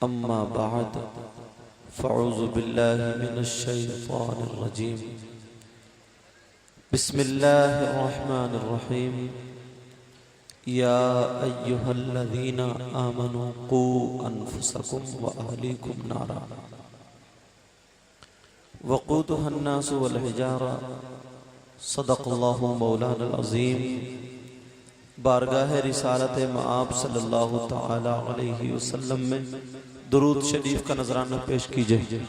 اما بعد فاعوذ باللہ من الشیطان الرجیم بسم اللہ الرحمن الرحیم یا ایہا الذین آمنوا قوا انفسکم واہلیکم نارا وقودها الناس والحجارہ صدق اللہ مولانا العظیم۔ بارگاہ رسالت مآب صلی اللہ تعالی علیہ وسلم میں درود شریف کا نذرانہ پیش کیجئے۔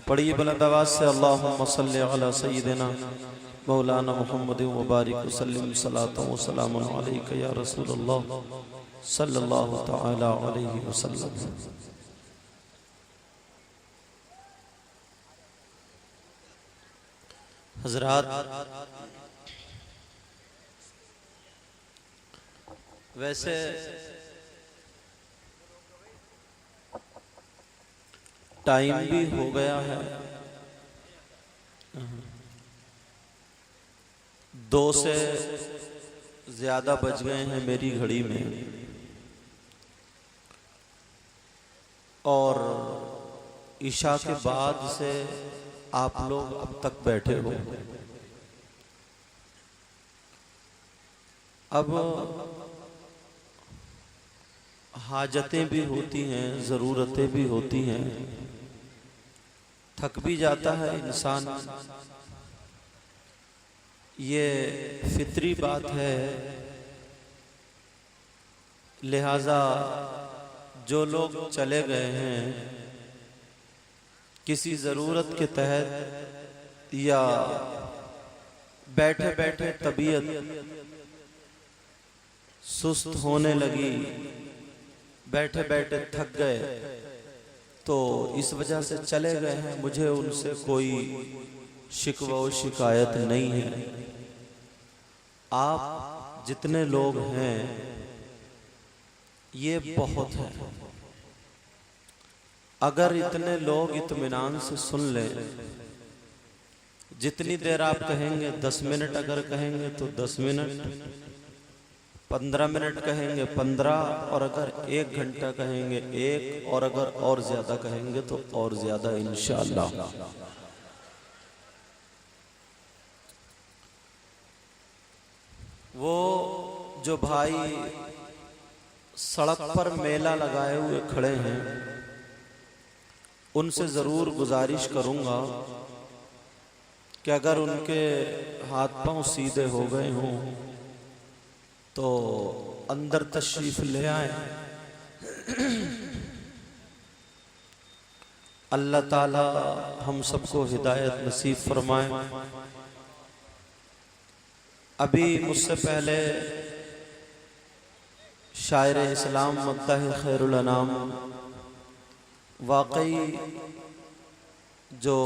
پڑھیے بلند آواز سے اللہم صلی علی سیدنا مولانا محمد وبارک وسلم صلاۃ و سلام علیک یا رسول اللہ صلی اللہ تعالی علیہ وسلم۔ حضرات، ویسے ٹائم بھی ہو گیا ہے، 2 سے زیادہ بج گئے ہیں میری گھڑی میں، اور عشاء کے بعد سے آپ لوگ اب تک بیٹھے ہو۔ اب حاجتیں بھی ہوتی ہیں، ضرورتیں بھی ہوتی ہیں، تھک بھی جاتا ہے انسان، یہ فطری بات ہے۔ لہذا جو لوگ چلے گئے ہیں کسی ضرورت کے تحت یا بیٹھے بیٹھے طبیعت سست ہونے لگی، بیٹھے بیٹھے تھک گئے تو اس وجہ سے چلے گئے ہیں، مجھے ان سے کوئی شکوہ و شکایت نہیں ہے۔ آپ جتنے لوگ ہیں یہ بہت ہے۔ اگر اتنے لوگ اطمینان سے سن لیں، جتنی دیر آپ کہیں گے 10 منٹ اگر کہیں گے تو 10 منٹ، 15 منٹ کہیں گے 15، اور اگر 1 گھنٹہ کہیں گے 1، اور اگر اور زیادہ کہیں گے تو اور زیادہ انشاءاللہ۔ وہ جو بھائی سڑک پر میلہ لگائے ہوئے کھڑے ہیں ان سے ضرور گزارش کروں گا کہ اگر ان کے ہاتھ پاؤں سیدھے ہو گئے ہوں تو اندر تشریف لے آئیں۔ اللہ تعالی ہم سب کو ہدایت نصیب فرمائے۔ ابھی مجھ سے پہلے شاعر اسلام مداح خیر الانام واقعی جو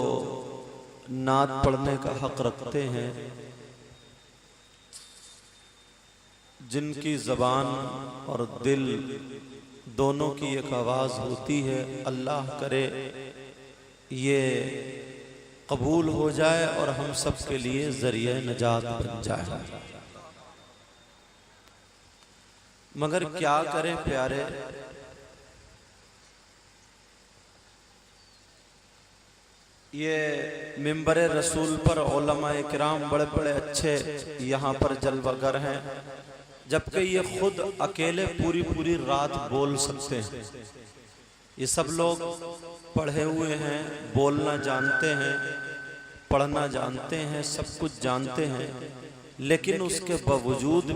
نعت پڑھنے کا حق رکھتے ہیں، جن کی زبان اور دل دونوں کی ایک آواز ہوتی ہے، اللہ کرے یہ قبول ہو جائے اور ہم سب کے لیے ذریعہ نجات بن جائے۔ مگر کیا کریں پیارے، یہ منبر رسول پر علماء کرام بڑے بڑے اچھے یہاں پر جلوہ گر ہیں، جبکہ یہ خود اکیلے پوری پوری رات بول سکتے ہیں۔ یہ سب لوگ پڑھے ہوئے ہیں، بولنا جانتے ہیں، پڑھنا جانتے ہیں، سب کچھ جانتے ہیں، لیکن اس کے باوجود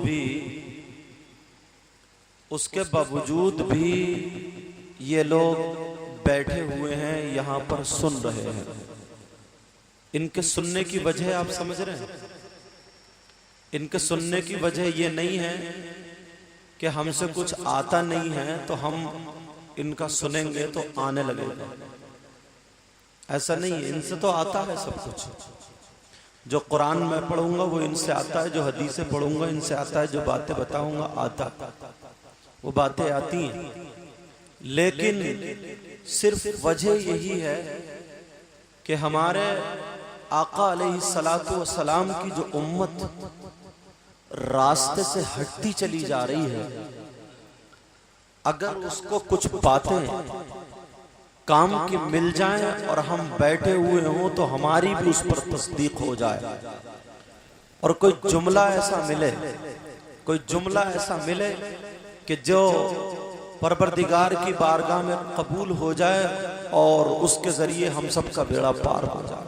بھی یہ لوگ بیٹھے ہوئے ہیں، یہاں پر سن رہے ہیں۔ ان کے سننے کی وجہ آپ سمجھ رہے ہیں؟ ان کے سننے کی وجہ یہ نہیں ہے کہ ہم سے کچھ آتا نہیں ہے تو ہم ان کا سنیں گے تو آنے لگے گا، ایسا نہیں ہے۔ ان سے تو آتا ہے سب کچھ، جو قرآن میں پڑھوں گا وہ ان سے آتا ہے، جو حدیثیں پڑھوں گا ان سے آتا ہے، جو باتیں بتاؤں گا آتا ہے، وہ باتیں آتی ہیں، لیکن صرف وجہ یہی ہے کہ ہمارے آقا علیہ السلام کی جو امت راستے سے ہٹتی چلی جا رہی ہے، اگر اس کو کچھ باتیں کام کی مل جائیں اور ہم بیٹھے ہوئے ہوں تو ہماری بھی اس پر تصدیق ہو جائے، اور کوئی جملہ ایسا ملے کہ جو پروردگار کی بارگاہ میں قبول ہو جائے اور اس کے ذریعے ہم سب کا بیڑا پار ہو جائے۔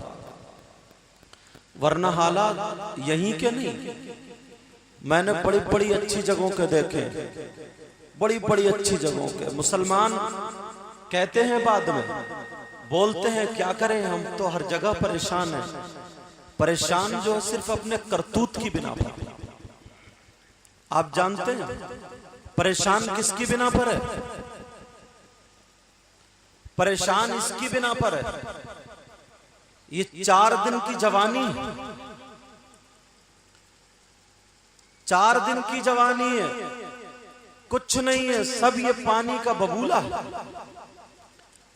ورنہ حالات یہیں کے نہیں، میں نے بڑی بڑی اچھی جگہوں کے دیکھے، بڑی اچھی جگہوں کے مسلمان کہتے ہیں، بعد میں بولتے ہیں کیا کریں، ہم تو ہر جگہ پریشان ہیں۔ پریشان جو صرف اپنے کرتوت کی بنا پر۔ آپ جانتے ہیں پریشان کس کی بنا پر ہے؟ پریشان اس کی بنا پر ہے، یہ 4 دن کی جوانی، 4 دن کی جوانی ہے، کچھ نہیں ہے، سب یہ پانی کا ببولا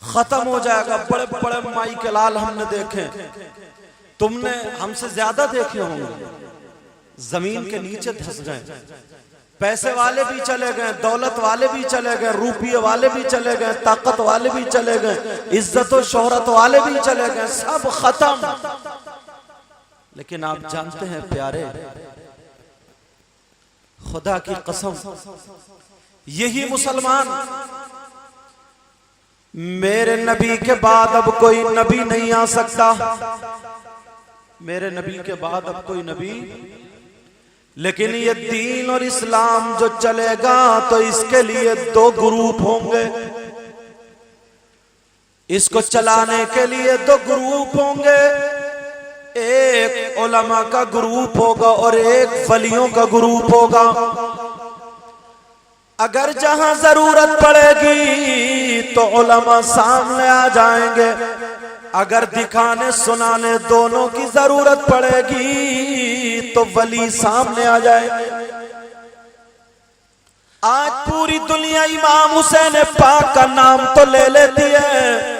ختم ہو جائے گا۔ بڑے بڑے مائی کے لال ہم نے دیکھے، تم نے ہم سے زیادہ دیکھے ہوں گے، زمین کے نیچے دھس گئے۔ پیسے والے بھی چلے گئے، دولت والے بھی چلے گئے، روپیے والے بھی چلے گئے، طاقت والے بھی چلے گئے، عزت و شہرت والے بھی چلے گئے، سب ختم۔ لیکن آپ جانتے ہیں پیارے، خدا کی قسم یہی مسلمان، میرے نبی کے بعد اب کوئی نبی نہیں آ سکتا، میرے نبی کے بعد اب کوئی نبی، لیکن یہ دین اور اسلام جو چلے گا تو اس کے لیے 2 گروپ ہوں گے، اس کو چلانے کے لیے 2 گروپ ہوں گے، ایک علماء کا گروپ ہوگا اور ایک ولیوں کا گروپ ہوگا۔ اگر جہاں ضرورت پڑے گی تو علماء سامنے آ جائیں گے، اگر دکھانے سنانے دونوں کی ضرورت پڑے گی تو ولی سامنے آ جائے۔ آج پوری دنیا امام حسین پاک کا نام تو لے لیتی ہے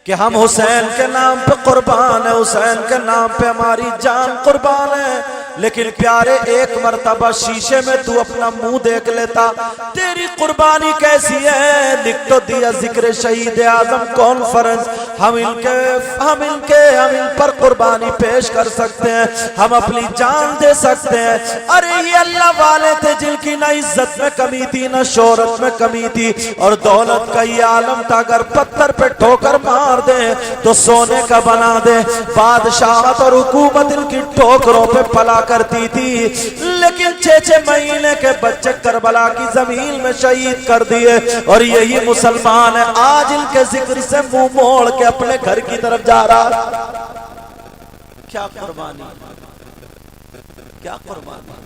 کہ ہم حسین کے نام پہ قربان ہے، حسین کے نام پہ ہماری جان قربان ہے، لیکن پیارے ایک مرتبہ شیشے میں تو اپنا منہ دیکھ لیتا، تیری قربانی کیسی ہے؟ لکھ تو دیا ذکر شہید اعظم کانفرنس، ہم ان پر قربانی پیش کر سکتے ہیں، ہم اپنی جان دے سکتے ہیں۔ ارے یہ اللہ والے تھے جن کی نہ عزت میں کمی تھی نہ شہرت میں کمی تھی، اور دولت کا یہ عالم تھا، اگر پتھر پہ ٹھوکر مار دے تو سونے کا بنا دے۔ بادشاہت اور حکومت ان کی ٹھوکروں پہ پلا کرتی تھی، لیکن 6 مہینے کے بچے کربلا کی زمین میں شہید کر دیے، اور یہی مسلمان ہے آج ان کے ذکر سے منہ موڑ کے اپنے گھر کی طرف جا رہا۔ کیا قربانی، کیا قربانی!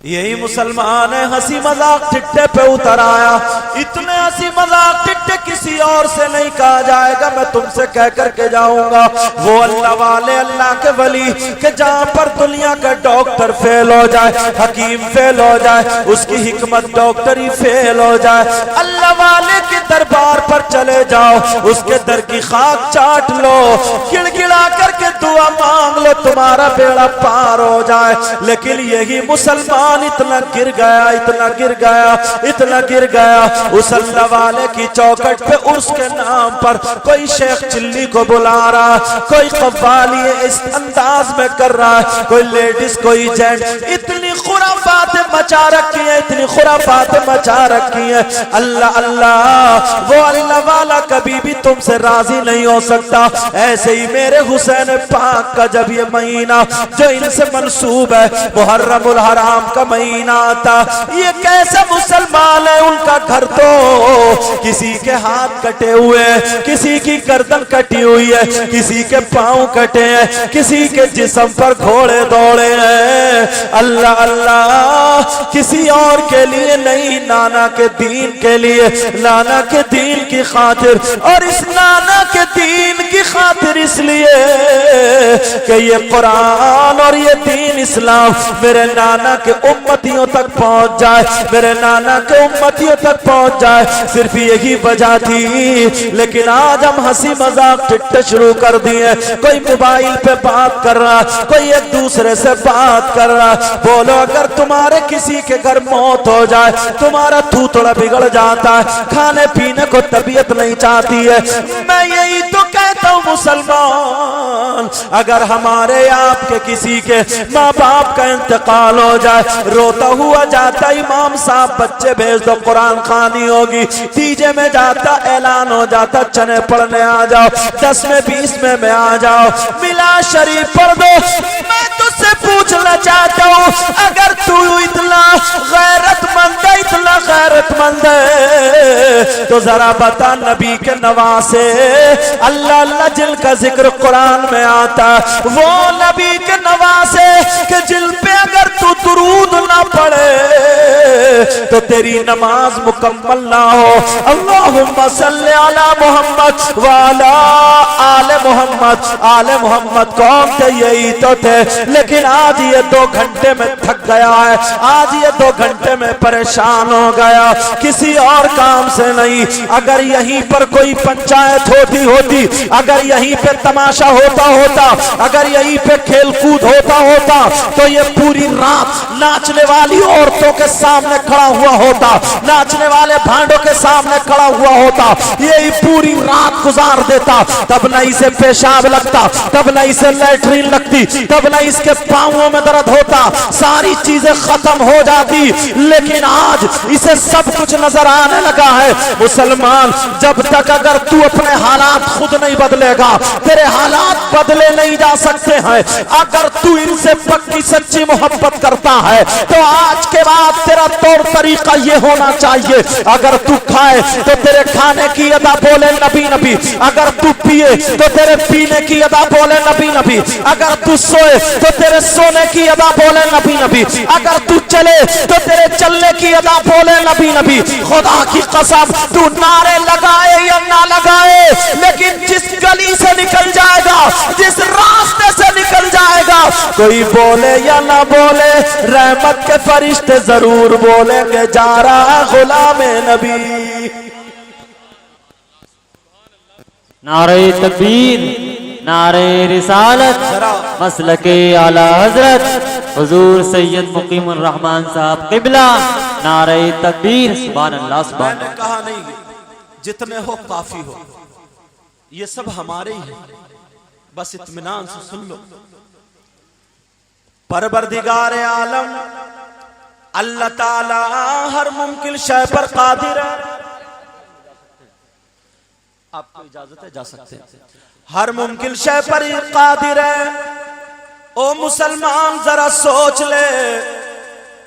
یہی مسلمان ہے ہنسی مذاق ٹھٹے پہ اتر آیا، اتنے ہنسی مذاق ٹھٹے کسی اور سے نہیں کہا جائے گا، میں تم سے کہہ کر کے جاؤں گا، وہ اللہ والے اللہ کے ولی کہ جہاں پر دنیا کا ڈاکٹر فیل ہو جائے، حکیم فیل ہو جائے، اس کی حکمت ڈاکٹری فیل ہو جائے، اللہ والے کے دربار پر چلے جاؤ، اس کے در کی خاک چاٹ لو، گڑ گڑا کر کے دعا مانگ لو، تمہارا بیڑا پار ہو جائے۔ لیکن یہی مسلمان اتنا گر گیا، اتنا گر گیا، اتنا گر گیا، اس اللہ والے کی چوکٹ پہ عرس کے نام پر کوئی شیخ چلی کو بلا رہا، کوئی قوالی اس انداز میں کر رہا ہے، کوئی لیڈیز کوئی جینٹ، اتنی خرافات مچا رکھی ہیں، اتنی خرافات مچا رکھی ہیں۔ اللہ اللہ، وہ اللہ والا کبھی بھی تم سے راضی نہیں ہو سکتا۔ ایسے ہی میرے حسین پاک کا جب یہ مہینہ جو ان سے منسوب ہے محرم الحرام کا مہینہ آتا، یہ کیسے مسلمان ہے، ان کا گھر تو کسی کے ہاتھ کٹے ہوئے ہیں، کسی کی گردن کٹی ہوئی ہے، کسی کے پاؤں کٹے ہیں، کسی کے جسم پر گھوڑے دوڑے ہیں۔ اللہ اللہ، کسی اور کے لیے نہیں، نانا کے دین کے لیے، نانا کے دین کی خاطر، اور اس نانا کے دین کی خاطر اس لیے کہ یہ قرآن اور یہ دین اسلام میرے نانا کے امتیوں تک پہنچ جائے، میرے نانا کے امتیوں تک پہنچ جائے، صرف یہی وجہ تھی۔ لیکن آج ہم ہنسی مذاق ٹھٹے شروع کر دیے، کوئی موبائل پہ بات کر رہا، کوئی ایک دوسرے سے بات کر رہا۔ بولو اگر تمہارے کسی کے گھر موت ہو جائے، تمہارا تھوتڑا بگڑ جاتا ہے، کھانے پینے کو طبیعت نہیں چاہتی ہے۔ میں یہی تو کہتا ہوں مسلمان، اگر ہمارے آپ کے کسی کے ماں باپ کا انتقال ہو جائے، روتا ہوا جاتا امام صاحب بچے بھیج دو قرآن خوانی ہوگی، تیجے میں جاتا اعلان ہو جاتا چنے پڑھنے آ جاؤ، 10 میں 20 میں آ جاؤ، ملا شریف پڑھ دو۔ میں تجھ سے پوچھنا چاہتا ہوں، اگر تو اتنا غیرت مند ہے، اتنا غیرت مند ہے، تو ذرا بتا نبی کے نواسے اللہ اللہ جن کا ذکر قرآن میں آتا، وہ نبی کے نواسے کہ جن پہ اگر تو درود نہ پڑھے تو تیری نماز مکمل نہ ہو۔ اللہم صلی علی محمد وعلی آل محمد۔ آل محمد کون تھے؟ یہی تو تھے، لیکن آج یہ 2 گھنٹے میں تھک گیا ہے، آج یہ 2 گھنٹے میں پریشان ہو گیا، کسی اور کام سے نہیں۔ اگر یہیں پر کوئی پنچایت ہوتی، اگر یہیں پہ تماشا ہوتا، اگر یہیں پہ کھیل کود ہوتا تو یہ پوری رات ناچنے والی عورتوں کے سامنے کھڑا ہوا ہوتا، ناچنے والے بھانڈوں کے سامنے کھڑا ہوا ہوتا، یہی پوری رات گزار دیتا، تب نہ اسے پیشاب لگتا، تب نہ اسے لیٹرین لگتی، تب نہ اس کے پاؤں میں درد ہوتا، ساری چیزیں ختم ہو جاتی، لیکن آج اسے سب کچھ نظر آنے لگا ہے۔ مسلمان، جب تک اگر تو اپنے حالات خود نہیں بدلے گا، تیرے حالات بدلے نہیں جا سکتے ہیں۔ اگر تو ان سے پکی سچی محبت کرتا ہے تو آج کے بعد تیرا طور طریقہ یہ ہونا چاہیے، اگر تو کھائے تو تیرے کھانے کی ادا بولے نبی نبی، اگر تو پیے تو تیرے پینے کی ادا بولے نبی نبی، اگر تو سوئے تو تیرے سونے کی ادا بولے نبی نبی، اگر تو چلے تو تیرے چلنے کی ادا بولے نبی نبی۔ خدا کی قسم، تو نعرے لگائے یا نہ لگائے، لیکن جس گلی سے نکل جائے گا، جس راستے سے نکل جائے گا، کوئی بولے یا نہ بولے، رحمت کے فرشتے ضرور بولیں گے جا رہا غلام نبی۔ نعرہ تکبیر، نعرہ رسالت، مسلک اعلی حضرت حضور سید مقیم الرحمن صاحب قبلہ، نعرہ تکبیر۔ سبحان اللہ، سبحان اللہ۔ میں نے کہا نہیں جتنے ہو کافی ہو، یہ سب ہمارے ہی ہیں، بس اطمینان سے سن لو۔ پروردگار عالم اللہ تعالی ہر ممکن شے پر قادر ہے۔ آپ کو اجازت ہے جا سکتے ہیں۔ ہر ممکن شے پر قادر ہے۔ او مسلمان ذرا سوچ لے،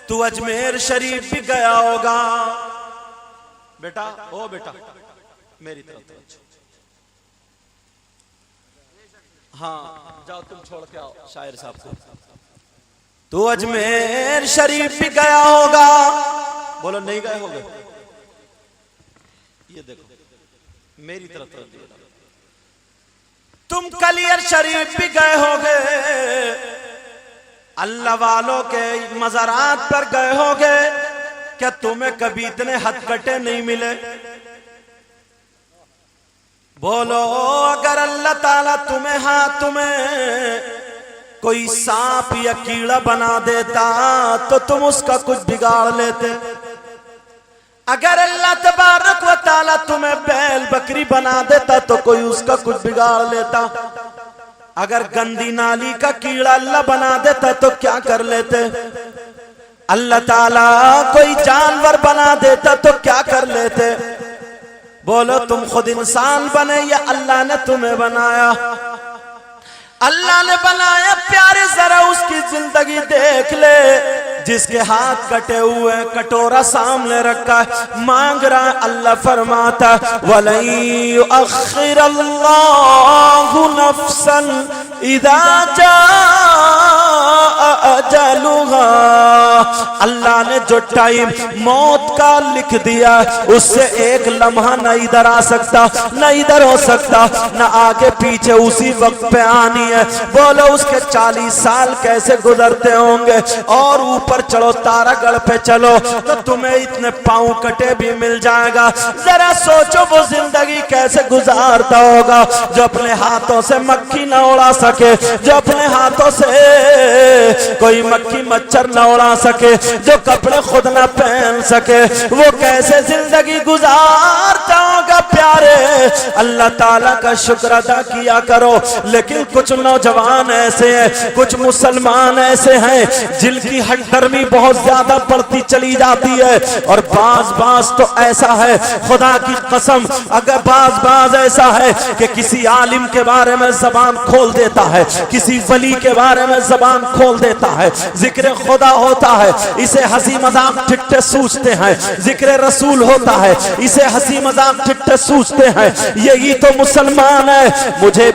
تو اجمیر شریف بھی گیا ہوگا۔ بیٹا، او بیٹا میری طرف توجہ۔ ہاں جاؤ تم چھوڑ کے آؤ شاعر صاحب کو۔ تو اجمیر شریف بھی گیا ہوگا، بولو نہیں گئے ہوگے؟ یہ دیکھو میری طرف توجہ۔ تم کلیر شریف بھی گئے ہوگے، اللہ والوں کے مزارات پر گئے ہوگے، کیا تمہیں کبھی اتنے ہتھ کٹے نہیں ملے؟ بولو اگر اللہ تعالیٰ تمہیں کوئی سانپ یا کیڑا بنا دیتا تو تم اس کا کچھ بگاڑ لیتے؟ اگر اللہ تبارک و تعالیٰ تمہیں بیل بکری بنا دیتا تو کوئی اس کا کچھ بگاڑ لیتا؟ اگر گندی نالی کا کیڑا اللہ بنا دیتا تو کیا کر لیتے؟ اللہ تعالیٰ کوئی جانور بنا دیتا تو کیا کر لیتے؟ بولو تم خود انسان بنے یا اللہ نے تمہیں بنایا؟ اللہ نے بنایا پیارے، ذرا اس کی زندگی دیکھ لے، جس کے ہاتھ کٹے ہوئے، کٹورا سامنے رکھا ہے، مانگ رہا ہے، اللہ فرماتا وَلَن يُؤَخِّرَ اللَّهُ نَفْسًا إِذَا جَاءَ أَجَلُهَا۔ اللہ نے جو ٹائم موت کا لکھ دیا اس سے ایک لمحہ نہ ادھر آ سکتا، نہ ادھر ہو سکتا، نہ آگے پیچھے، اسی وقت پہ آنی ہے۔ بولو اس کے 40 سال کیسے گزرتے ہوں گے؟ اور اوپر چلو، تارا گڑھ پہ چلو تو تمہیں اتنے پاؤں کٹے بھی مل جائے گا۔ ذرا سوچو وہ زندگی کیسے گزارتا ہوگا جو اپنے ہاتھوں سے مکھی نہ اڑا سکے، جو اپنے ہاتھوں سے کوئی مکھی مچھر نہ اڑا سکے، جو کپڑے خود نہ پہن سکے، وہ کیسے زندگی گزارتا ہوگا؟ گا پیارے اللہ تعالیٰ کا شکر ادا کیا کرو. لیکن کچھ نوجوان ایسے ہیں, کچھ مسلمان ایسے ہیں جن کی ہٹ درمی بہت زیادہ بڑھتی چلی جاتی ہے. اور بعض تو ایسا ہے خدا کی قسم, اگر بعض ایسا ہے کہ کسی عالم کے بارے میں زبان کھول دیتا ہے, کسی ولی کے بارے میں زبان کھول دیتا ہے, ذکر خدا ہوتا ہے اسے ہنسی مذاق ٹھٹے سوچتے ہیں, ذکر رسول ہوتا ہے اسے ہنسی مذاق ٹھٹے سوچتے ہیں. یہی تو مسلمان ہے. مجھے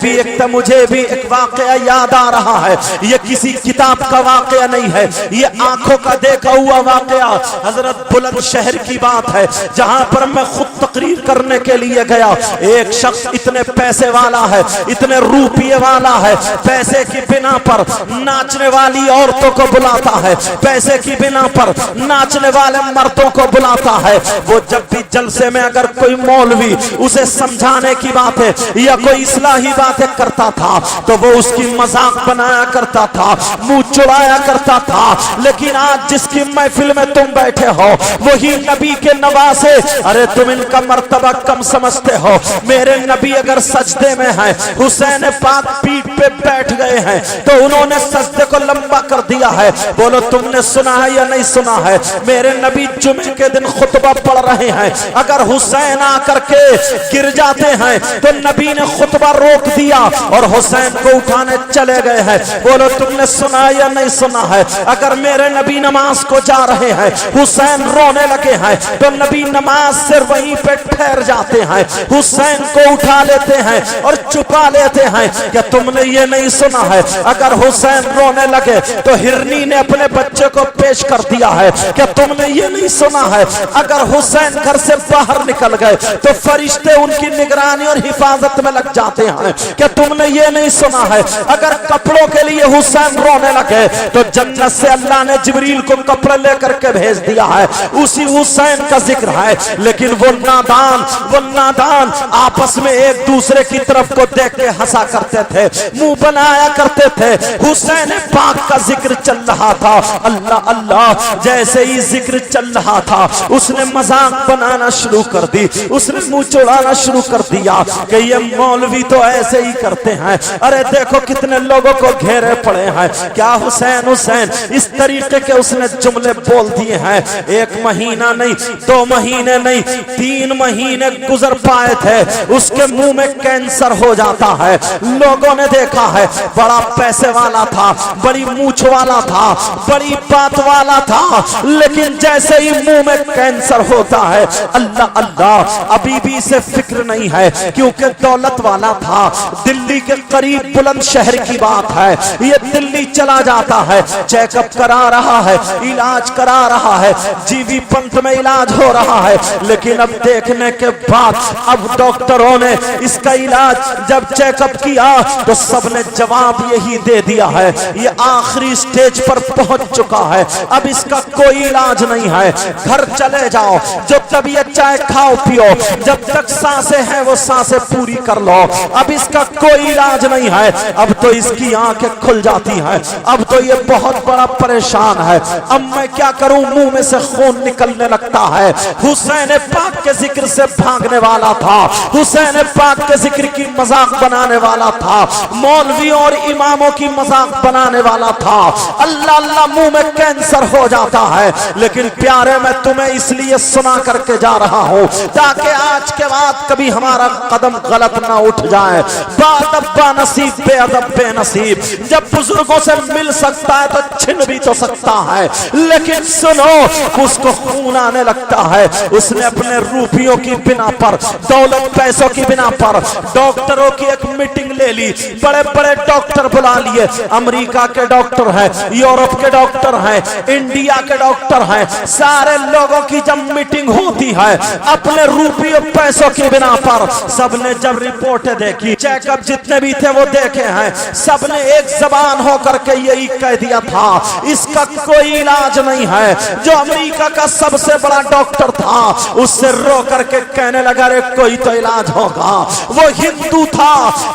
بھی ایک واقعہ یاد آ رہا ہے. یہ کسی کتاب کا واقعہ نہیں ہے, یہ آنکھوں کا دیکھا ہوا واقعہ حضرت بلند شہر کی بات ہے, جہاں پر میں خود تقریر کرنے کے لیے گیا. ایک شخص اتنے پیسے والا ہے, اتنے روپیے والا ہے, پیسے کی بنا پر ناچنے والی عورتوں کو بلاتا ہے, پیسے کی بنا پر ناچنے والے مردوں کو بلاتا ہے. وہ جب بھی جلسے میں اگر کوئی مولوی اسے سمجھانے کی باتیں یا کوئی اصلاحی باتیں کرتا تھا تو وہ اس کی مذاق بنایا کرتا تھا, منہ چڑھایا کرتا تھا. لیکن آج جس کی محفل میں تم بیٹھے ہو وہی نبی کے نواسے, ارے تم ان کا مرتبہ کم سمجھتے ہو. میرے نبی اگر سجدے میں ہیں, حسین پاک پیٹ پہ بیٹھ گئے ہیں تو انہوں نے سجدے کو لمبا کر دیا ہے. بولو تم نے سنا ہے یا نہیں سنا ہے؟ میرے نبی جمعے کے دن خطبہ پڑھ رہے ہیں, اگر حسین آ کر کے گر جاتے ہیں تو نبی نے خطبہ روک دیا اور حسین کو اٹھانے چلے گئے ہیں. بولو تم نے سنا ہے یا نہیں سنا ہے؟ اگر میرے نبی نماز کو جا رہے ہیں, حسین رونے لگے ہیں تو نبی نماز سے وہیں پہ ٹھہر جاتے ہیں, حسین کو اٹھا لیتے ہیں اور چھپا لیتے ہیں. کیا تم نے یہ نہیں سنا ہے اگر حسین رونے لگے تو ہرنی نے اپنے بچے کو پیش کر دیا ہے؟ کیا تم نے یہ نہیں سنا ہے اگر حسین گھر سے باہر نکل گئے تو فرشتے ان کی نگرانی اور حفاظت میں لگ جاتے ہیں؟ کیا تم نے یہ نہیں سنا ہے اگر کپڑوں کے لیے حسین رونے لگے تو جنت سے اللہ نے جبریل کو کپڑے لے کر کے بھیج دیا ہے؟ اسی حسین کا ذکر ہے. لیکن وہ نادان آپس میں ایک دوسرے کی طرف کو دیکھ کے ہنسا کرتے تھے, منہ بنایا کرتے تھے. حسین پاک کا ذکر چل رہا تھا, اللہ اللہ, جیسے ہی ذکر چل رہا تھا اس نے مذاق بنانا شروع کر دی, اس نے منہ چڑھانا شروع کر دیا کہ یہ مولوی تو ایسے ہی کرتے ہیں, ارے دیکھو کتنے لوگوں کو گھیرے پڑے ہیں. کیا حسین اس طریقے کے اس نے جملے بول دیے ہیں. 1 مہینہ نہیں, 2 مہینے نہیں, 3 مہینے گزر پائے تھے, اس کے منہ میں کینسر ہو جاتا ہے. لوگوں نے دیکھا ہے بڑا پیسے والا تھا, بڑی مونچھ والا تھا, بڑی بات والا تھا, لیکن جیسے ہی منہ میں کینسر ہوتا ہے, اللہ اللہ, ابھی بھی اسے فکر نہیں ہے کیونکہ دولت والا تھا. دلی کے قریب بلند شہر کی بات ہے, یہ دلی چلا جاتا ہے, چیک اپ کرا رہا ہے, علاج کرا رہا ہے, جی وی پنت میں علاج ہو رہا ہے. لیکن اب دیکھنے کے بعد اب ڈاکٹروں نے اس کا علاج جب چیک اپ کیا تو سب نے جواب یہی دے دیا ہے, یہ آخری سٹیج پر پہنچ چکا ہے, اب اس کا کوئی علاج نہیں ہے, گھر چلے جاؤ, جو طبیعت چاہے کھاؤ پیو, جب تک سانسیں ہیں وہ سانسیں پوری کر لو, اب اس کا کوئی علاج نہیں ہے. اب تو اس کی آنکھیں کھل جاتی ہیں, اب تو یہ بہت بڑا پریشان ہے, اب میں کیا کروں, منہ میں سے خون نکلنے لگتا ہے. حسین پاک کے ذکر سے بھاگنے والا تھا, حسین پاک کے ذکر کی مذاق بنانے والا تھا, مولویوں اور اماموں کی مذاق بنانے والا تھا. اللہ اللہ, منہ میں کینسر ہو جاتا ہے. لیکن پیارے میں تمہیں اس لیے سنا کر کے جا رہا ہوں تاکہ آج کے بعد کبھی ہمارا قدم غلط نہ اٹھ جائے. باادب با نصیب, بے ادب بے نصیب. جب بزرگوں سے مل سکتا ہے تو چھن بھی تو سکتا ہے, لیکن سنو, اس کو خون آنے لگتا ہے. اس نے اپنے روپیوں کی بنا پر, دولت پیسوں کی بنا پر ڈاکٹروں کی ایک میٹنگ لے لی, بڑے بڑے ڈاکٹر بلا لیے, امریکہ کے ڈاکٹر ہیں, یورپ کے ڈاکٹر ہیں, انڈیا کے ڈاکٹر ہیں, سارے لوگوں کی جب میٹنگ ہوتی ہے اپنے روپیوں پیسوں کی بنا پر, سب نے جب رپورٹیں دیکھی, چیک اپ جتنے بھی تھے وہ دیکھے ہیں, سب نے ایک زبان ہو کر کے یہی کہہ دیا تھا اس کا کوئی علاج نہیں ہے. جو امریکہ کا سب سے بڑا ڈاکٹر تھا اس سے رو کر کے کہنے لگا رے کوئی تو علاج ہوگا. وہ ہندو تھا,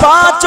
5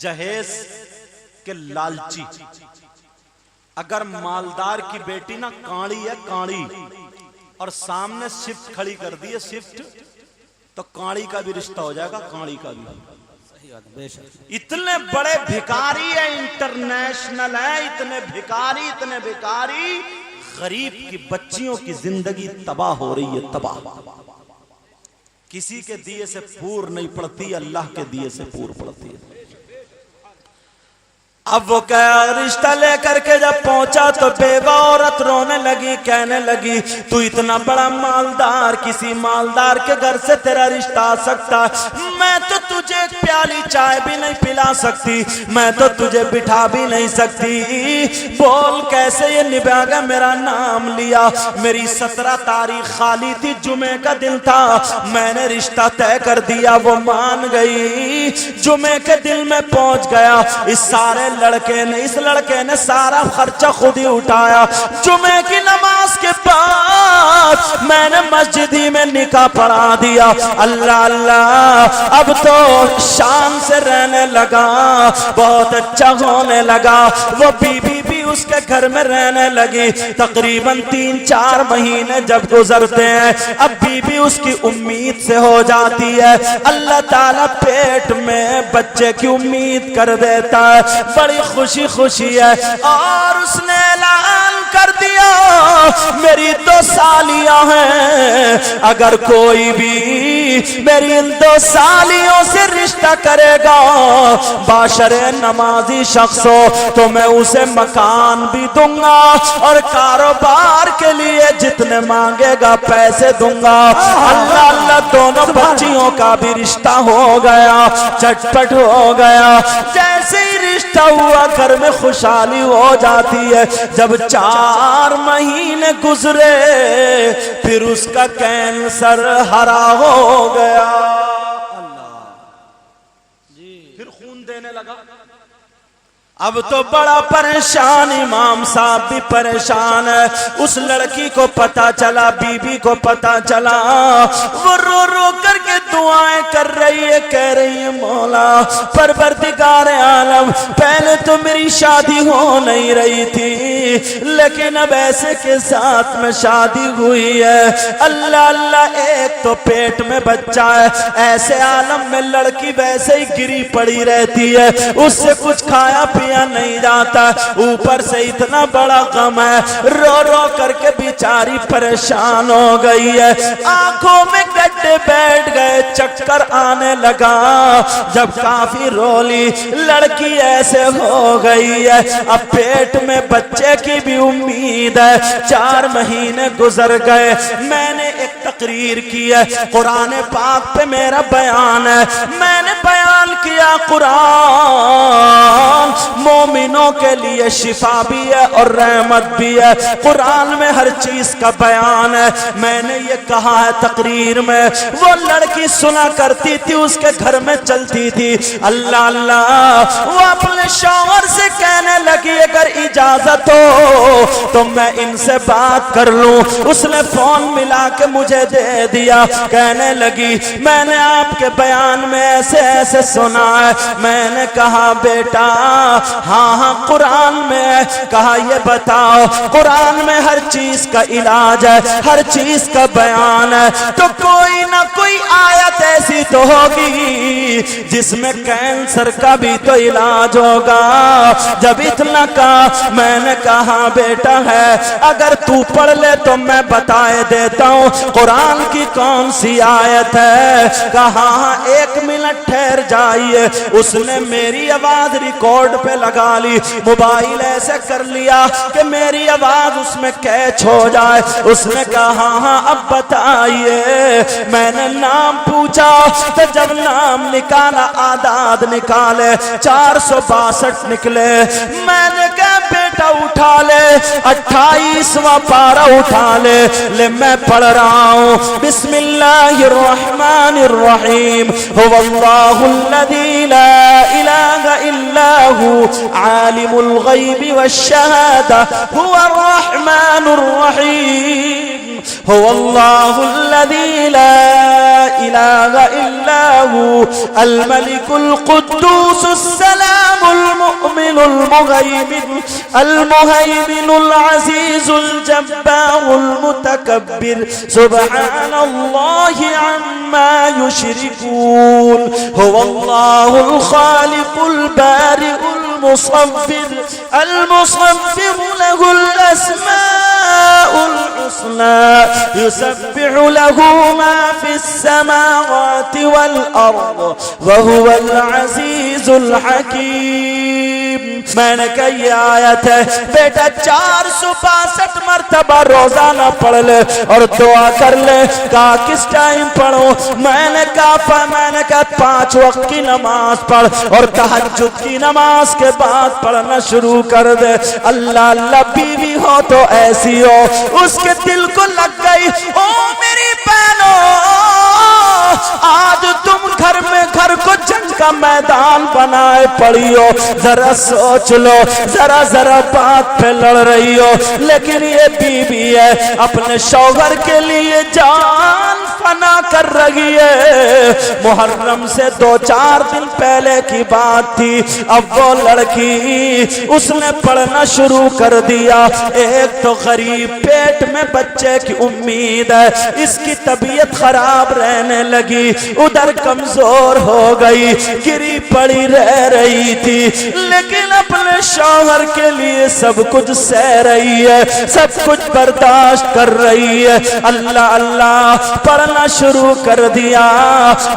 جہیز کے لالچی. اگر مالدار کی بیٹی نا کاڑی ہے کاڑی اور سامنے شفٹ کھڑی کر دی ہے شفٹ, تو کاڑی کا بھی رشتہ ہو جائے گا, کاڑی کا بھی. اتنے بڑے بھکاری ہیں, انٹرنیشنل ہیں, اتنے بھکاری, غریب کی بچیوں کی زندگی تباہ ہو رہی ہے, تباہ. کسی کے دیے سے پور نہیں پڑتی, اللہ کے دیے سے پور پڑتی ہے. اب وہ رشتہ لے کر کے جب پہنچا تو بیوہ عورت رونے لگی, کہنے لگی تو اتنا بڑا مالدار, کسی مالدار کے گھر سے تیرا رشتہ آ سکتا, میں تو تجھے ایک پیالی چائے بھی نہیں پلا سکتی, میں تو تجھے بٹھا بھی نہیں سکتی, بول کیسے یہ نبھا گا میرا نام لیا. میری 17 تاریخ خالی تھی, جمعے کا دن تھا, میں نے رشتہ طے کر دیا, وہ مان گئی. جمعے کے دن میں پہنچ گیا, اس لڑکے نے سارا خرچہ خود ہی اٹھایا. جمعے کی نماز کے بعد میں نے مسجد ہی میں نکاح پڑھا دیا. اللہ اللہ, اب تو شان سے رہنے لگا, بہت اچھا ہونے لگا. وہ بیوی بھی اس کے گھر میں رہنے لگی. تقریباً 3-4 مہینے جب گزرتے ہیں, اب بیوی اس کی امید سے ہو جاتی ہے. اللہ تعالیٰ پیٹ میں بچے کی امید کر دیتا ہے, بڑی خوشی ہے. اور اس نے اعلان کر دیا میری 2 سالیاں ہیں, اگر کوئی بھی میری ان 2 سالیوں سے رشتہ کرے گا باشر نمازی شخص ہو تو میں اسے مکان بھی دوں گا اور کاروبار کے لیے جتنے مانگے گا پیسے دوں گا. اللہ اللہ, دونوں بچیوں کا بھی رشتہ ہو گیا, چٹپٹ ہو گیا. جیسے ہی رشتہ ہوا گھر میں خوشحالی ہو جاتی ہے. جب 4 مہینے گزرے پھر اس کا کینسر ہرا ہو گیا, پھر خون دینے لگا. اب تو بڑا پریشان, امام صاحب بھی پریشان ہے. اس لڑکی کو پتا چلا, بیوی کو پتا چلا, وہ رو رو کر کے دعائیں کر رہی ہے, کہہ رہی ہے مولا پروردگار عالم, پہلے تو میری شادی ہو نہیں رہی تھی لیکن اب ایسے کے ساتھ میں شادی ہوئی ہے. اللہ اللہ, ایک تو پیٹ میں بچہ ہے, ایسے عالم میں لڑکی ویسے ہی گری پڑی رہتی ہے, اس سے کچھ کھایا پیا نہیں جاتا, اوپر سے اتنا بڑا غم ہے, رو رو کر کے بیچاری پریشان ہو گئی ہے. آنکھوں میں گڈھے بیٹھ گئے, چکر آنے لگا. جب کافی رولی, لڑکی ایسے ہو گئی ہے, اب پیٹ میں بچے کی بھی امید ہے. 4 مہینے گزر گئے. میں نے ایک تقریر کی ہے, قرآن پاک پہ میرا بیان ہے, میں نے بیان کیا قرآن مومنوں کے لیے شفا بھی ہے اور رحمت بھی ہے. قرآن میں ہر چیز کا بیان ہے. میں نے یہ کہا ہے تقریر میں, وہ لڑکی سنا کرتی تھی, اس کے گھر میں چلتی تھی. اللہ اللہ, وہ اپنے شوہر سے کہنے لگی اگر اجازت ہو تو میں ان سے بات کر لوں. اس نے فون ملا کے مجھے دے دیا, کہنے لگی میں نے آپ کے بیان میں ایسے ایسے سنا ہے. میں نے کہا بیٹا ہاں قرآن میں, کہا یہ بتاؤ قرآن میں ہر چیز کا علاج ہے, ہر چیز کا بیان ہے, تو کوئی نہ کوئی آیت ایسی تو ہوگی جس میں کینسر کا بھی تو علاج ہوگا. جب اتنا کہا, میں نے کہا بیٹا ہے, اگر تو پڑھ لے تو میں بتائے دیتا ہوں قرآن کی کون سی آیت ہے. کہا 1 منٹ ٹھہر جائیے. اس نے میری آواز ریکارڈ پہ لگا لی, موبائل ایسے کر لیا کہ میری آواز اس میں کیچ ہو جائے. اس نے کہا ہاں اب بتائیے. میں نے نام پوچھا تو جب نام نکالا, اعداد نکالے, 462 نکلے. میں نے کہا بیٹا اٹھا لے, 28واں پارہ اٹھا لے میں پڑھ رہا ہوں. بسم اللہ الرحمن الرحیم, هو اللہ الذی لا الہ الا هو عالم الغیب والشہادہ هو الرحمن الرحیم هو الله الذي لا إله إلا هو الملك القدوس السلام المؤمن المهيمن العزيز الجبار المتكبر سبحان الله عما يشركون هو الله الخالق البارئ المصور له الأسماء الحسنى يسبح له ما في السماوات والأرض وهو العزيز الحكيم. میں نے کہا یہ آیت ہے بیٹا 462 مرتبہ روزانہ پڑھ لے اور دعا کر لے. کہا کس ٹائم پڑھوں؟ میں نے کہا 5 وقت کی نماز پڑھ اور تہجد کی نماز کے بعد پڑھنا شروع کر دے. اللہ اللہ بیوی ہو تو ایسی ہو اس کے دل کو لگ گئی او میری بہنوں آج تم گھر کو جنگ کا میدان بنائے پڑی ہو. ذرا سوچ لو ذرا بات پہ لڑ رہی ہو لیکن یہ بیوی ہے اپنے شوہر کے لیے جان فنا کر رہی ہے. محرم سے 2-4 دن پہلے کی بات تھی. اب وہ لڑکی اس نے پڑھنا شروع کر دیا. ایک تو غریب پیٹ میں بچے کی امید ہے اس کی طبیعت خراب رہنے لگی ادھر کمزور ہو گئی گری پڑی رہ رہی تھی لیکن اپنے شوہر کے لیے سب کچھ سہ رہی ہے سب کچھ برداشت کر رہی ہے. اللہ اللہ پڑھنا شروع کر دیا.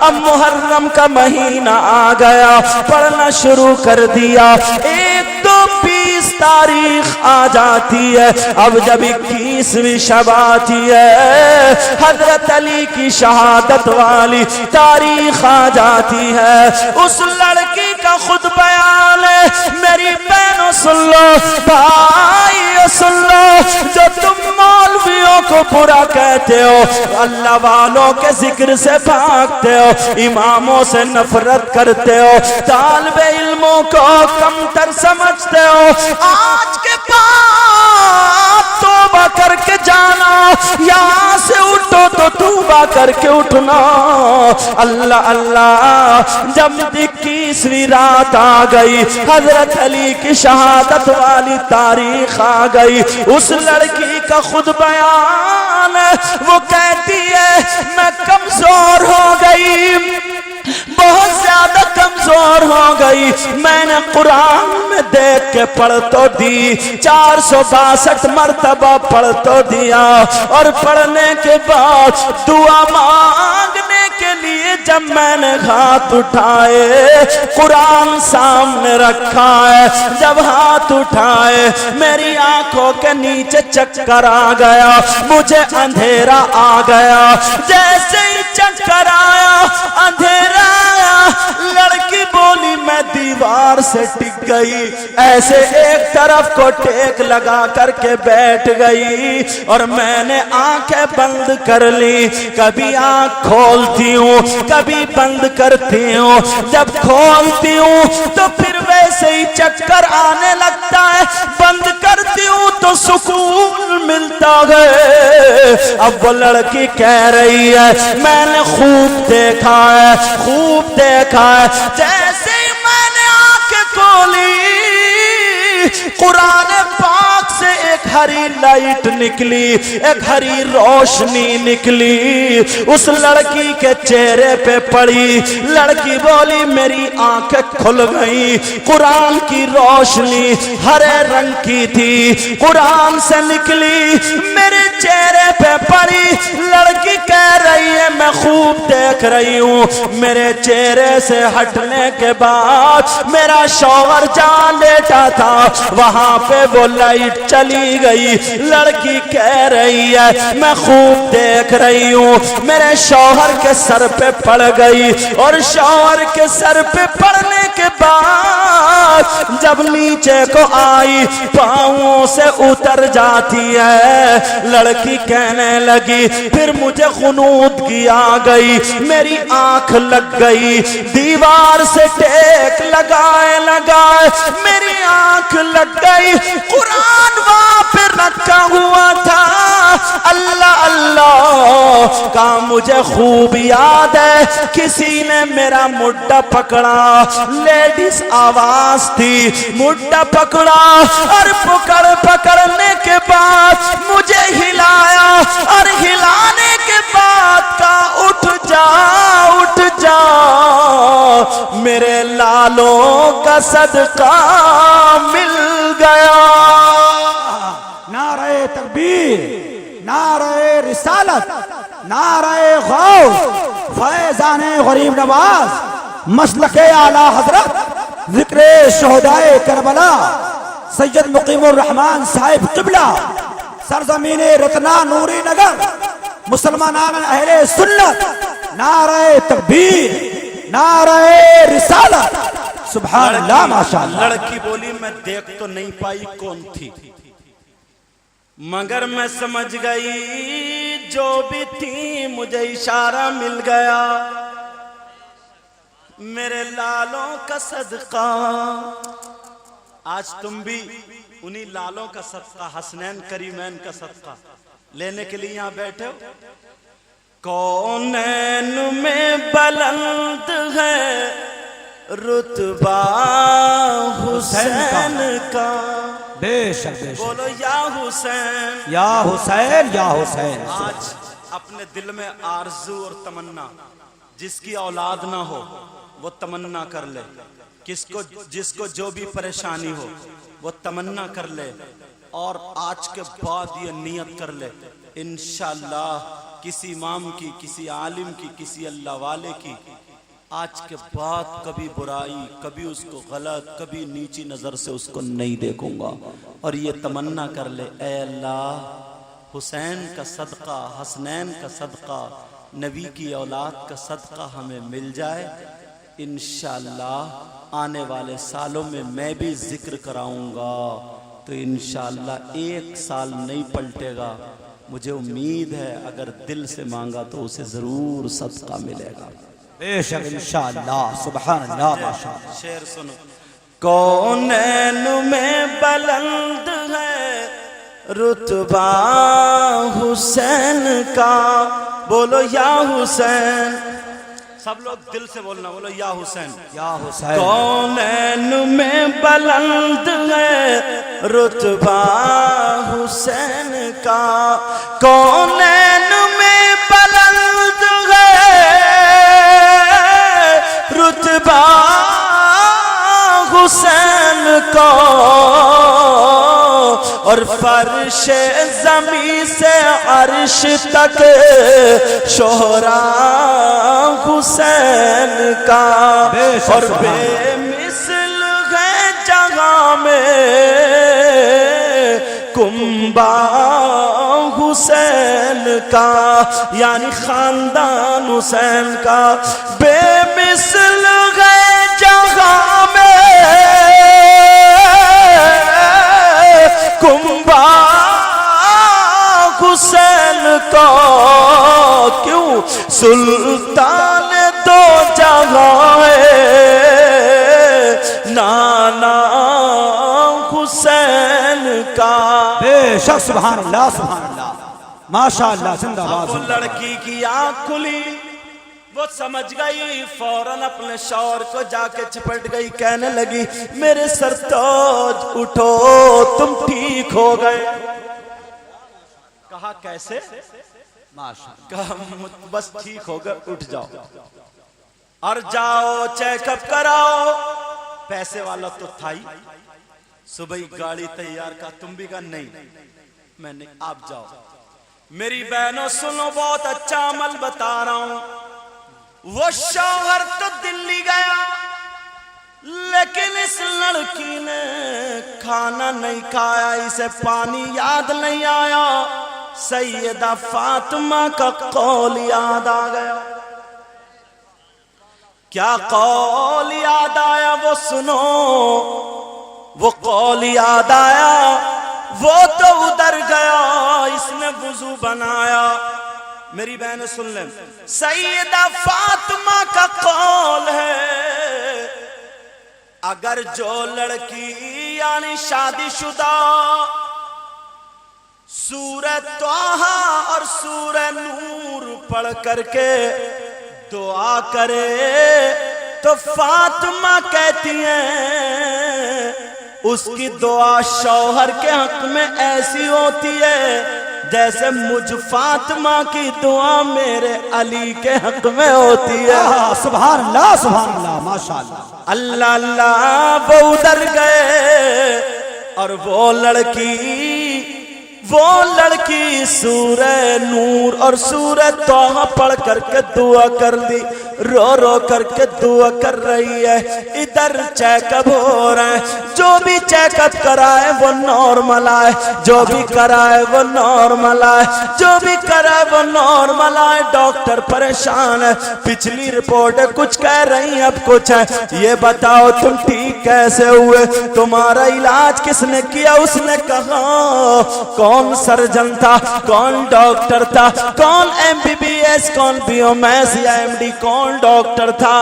اب محرم کا مہینہ آ گیا پڑھنا شروع کر دیا. 1-2-20 تاریخ آ جاتی ہے. اب جب 21ویں شب آتی ہے حضرت علی کی شہادت والی تاریخ آ جاتی ہے. اس لڑکی کا خود بیان ہے. میری بہنوں سن لو بھائیو سن لو جو تم مولویوں کو برا کہتے ہو اللہ والوں کے ذکر سے بھاگتے ہو اماموں سے نفرت کرتے ہو طالب علموں کو کمتر سمجھتے ہو آج کے بعد توبہ کر کے جانا یہاں سے اٹھو تو توبہ کر کے اٹھنا. اللہ اللہ جب 21ویں رات آ گئی حضرت علی کی شہادت والی تاریخ آ گئی. اس لڑکی کا خود بیان ہے وہ کہتی ہے میں کمزور ہو گئی بہت زیادہ کمزور ہو گئی. میں نے قرآن میں دیکھ کے پڑھ تو دی 462 مرتبہ پڑھ تو دیا اور پڑھنے کے بعد دعا مانگنے کے لیے جب میں نے ہاتھ اٹھائے قرآن سامنے رکھا ہے جب ہاتھ اٹھائے میری آنکھوں کے نیچے چکر آ گیا مجھے اندھیرا آ گیا. جیسے ہی چکر آیا اندھیرا آیا لڑکی بولی میں دیوار سے ٹک گئی ایسے ایک طرف کو ٹیک لگا کر کے بیٹھ گئی اور میں نے آنکھیں بند کر لی. کبھی آنکھ کھولتی ہوں کبھی بند کرتی ہوں. جب کھولتی ہوں تو پھر ویسے ہی چکر آنے لگتا ہے بند کرتی ہوں تو سکون ملتا ہے. اب وہ لڑکی کہہ رہی ہے میں نے خوب دیکھا ہے جیسے ہی میں نے آنکھیں کھولی قرآن پاک سے ایک ہری لائٹ نکلی ایک ہری روشنی نکلی اس لڑکی کے چہرے پہ پڑی. لڑکی بولی میری آنکھیں کھل گئی. قرآن کی روشنی ہرے رنگ کی تھی قرآن سے نکلی میرے چہرے پہ پڑی. لڑکی کہہ رہی ہے میں خوب دیکھ رہی ہوں. میرے چہرے سے ہٹنے کے بعد میرا شوہر جہاں لیٹا تھا وہاں پہ وہ لائٹ چلی گئی. لڑکی کہہ رہی ہے میں خوب دیکھ رہی ہوں میرے شوہر کے سر پہ پڑ گئی اور شوہر کے سر پہ پڑنے کے بعد جب نیچے کو آئی پاؤں سے اتر جاتی ہے. لڑکی کہنے لگی پھر مجھے خنودگی آ گئی میری آنکھ لگ گئی دیوار سے ٹیک لگائے میری آنکھ لگ گئی. قرآن وہاں پہ رکھا ہوا تھا اللہ اللہ کہا مجھے خوب یاد ہے کسی نے میرا مڈا پکڑا، لیڈیز آواز تھی، مڈا پکڑا اور پکڑنے کے بعد مجھے ہلایا اور ہلانے کے بعد کہا اٹھ جا اٹھ جا، میرے لالوں کا صدقہ مل گیا۔ نعرہ تکبیر، نعرہ رسالت، نعرہ غوث، فیضان غریب نواز، مسلک اعلی حضرت ذکر شہدائے کربلا سید مقیم الرحمان صاحب قبلہ، سرزمین رتنا نوری نگر، مسلمانان اہل سنت، نعرہ تکبیر، نعرہ رسالت، سبحان اللہ ماشاءاللہ۔ لڑکی بولی میں دیکھ تو نہیں پائی کون تھی، مگر میں سمجھ گئی جو بھی تھی، مجھے اشارہ مل گیا، میرے لالوں کا صدقہ۔ آج تم بھی انہی لالوں کا صدقہ، حسنین کریمین کا صدقہ لینے کے لیے یہاں بیٹھے ہو۔ کونین میں بلند ہے رتبہ حسین کا، بے شک بے شک، بولو یا حسین، یا حسین یا حسین۔ آج اپنے دل میں آرزو اور تمنا، جس کی اولاد نہ ہو وہ تمنا کر لے، جس کو جو بھی پریشانی ہو وہ تمنا کر لے، اور آج کے بعد یہ نیت کر لے انشاءاللہ کسی امام کی، کسی عالم کی، کسی اللہ والے کی، آج کے بعد کبھی برائی، کبھی اس کو غلط، کبھی نیچی نظر سے اس کو نہیں دیکھوں گا، اور یہ تمنا کر لے اے اللہ حسین کا صدقہ، حسنین کا صدقہ، نبی کی اولاد کا صدقہ ہمیں مل جائے، انشاءاللہ آنے والے سالوں میں میں بھی ذکر کراؤں گا تو انشاءاللہ 1 سال نہیں پلٹے گا، مجھے امید ہے اگر دل سے مانگا تو اسے ضرور صدقہ ملے گا، بے شک انشاءاللہ، سبحان اللہ ماشاءاللہ۔ شعر سنو۔ کونین میں بلند ہے رتبہ حسین کا، بولو یا حسین، سب لوگ دل سے بولنا، بولو یا حسین، یا حسین۔ کونین میں بلند ہے رتبہ حسین کا، کونین میں بلند ہے رتبہ حسین کا، اور فرش زمین سے عرش تک شہرا حسین کا، اور بے مثل ہے جگہ میں کنبہ حسین کا، یعنی خاندان حسین کا، بے مثل ہے جگہ میں کنبہ حسین کا، کیوں سلطان دو جہاں ہے نانا حسین کا۔ بے شک سبحان اللہ سبحان اللہ ماشاءاللہ، زندہ باد۔ وہ لڑکی کی آنکھ کھلی، وہ سمجھ گئی، فوراً اپنے شوہر کو جا کے چپٹ گئی، کہنے لگی میرے سرتاج اٹھو تم ٹھیک ہو گئے۔ کہا کیسے؟ کہا بس ٹھیک ہو گئے، اٹھ جاؤ اور جاؤ چیک اپ کراؤ، پیسے والا تو تھا ہی، صبح گاڑی تیار کا، تم بھی کہا نہیں میں نہیں، آپ جاؤ۔ میری بہنوں سنو، بہت اچھا عمل بتا رہا ہوں، وہ شوہر تو دلی گیا لیکن اس لڑکی نے کھانا نہیں کھایا، اسے پانی یاد نہیں آیا، سیدہ فاطمہ کا قول یاد آ گیا۔ کیا قول یاد آیا وہ سنو، وہ قول یاد آیا، وہ تو ادھر گیا، اس نے وضو بنایا۔ میری بہن سن لیں، سیدہ فاطمہ کا قول ہے اگر جو لڑکی یعنی شادی شدہ سورہ طٰہٰ اور سورہ نور پڑھ کر کے دعا کرے تو فاطمہ کہتی ہیں اس کی دعا شوہر کے حق میں ایسی ہوتی ہے جیسے مجھ فاطمہ کی دعا میرے علی کے حق میں ہوتی ہے. سبحان اللہ ماشاءاللہ. اللہ اللہ وہ ادھر گئے اور وہ لڑکی سورہ نور اور سورہ طٰہٰ پڑھ کر کے دعا کر دی. رو رو کر کے دعا کر رہی ہے. ادھر چیک اپ ہو رہا ہے. جو بھی چیک اپ کرائے وہ نارمل آئے, جو بھی کرائے وہ نارمل آئے, جو بھی کرائے وہ نارمل آئے. ڈاکٹر پریشان ہے. پچھلی رپورٹ کچھ کہہ رہی ہیں, اب کچھ ہے. یہ بتاؤ تم ٹھیک کیسے ہوئے, تمہارا علاج کس نے کیا؟ اس نے کہا کون سرجن تھا, کون ڈاکٹر تھا, کون MBBS, کون BMS یا MD, کون ڈاکٹر تھا؟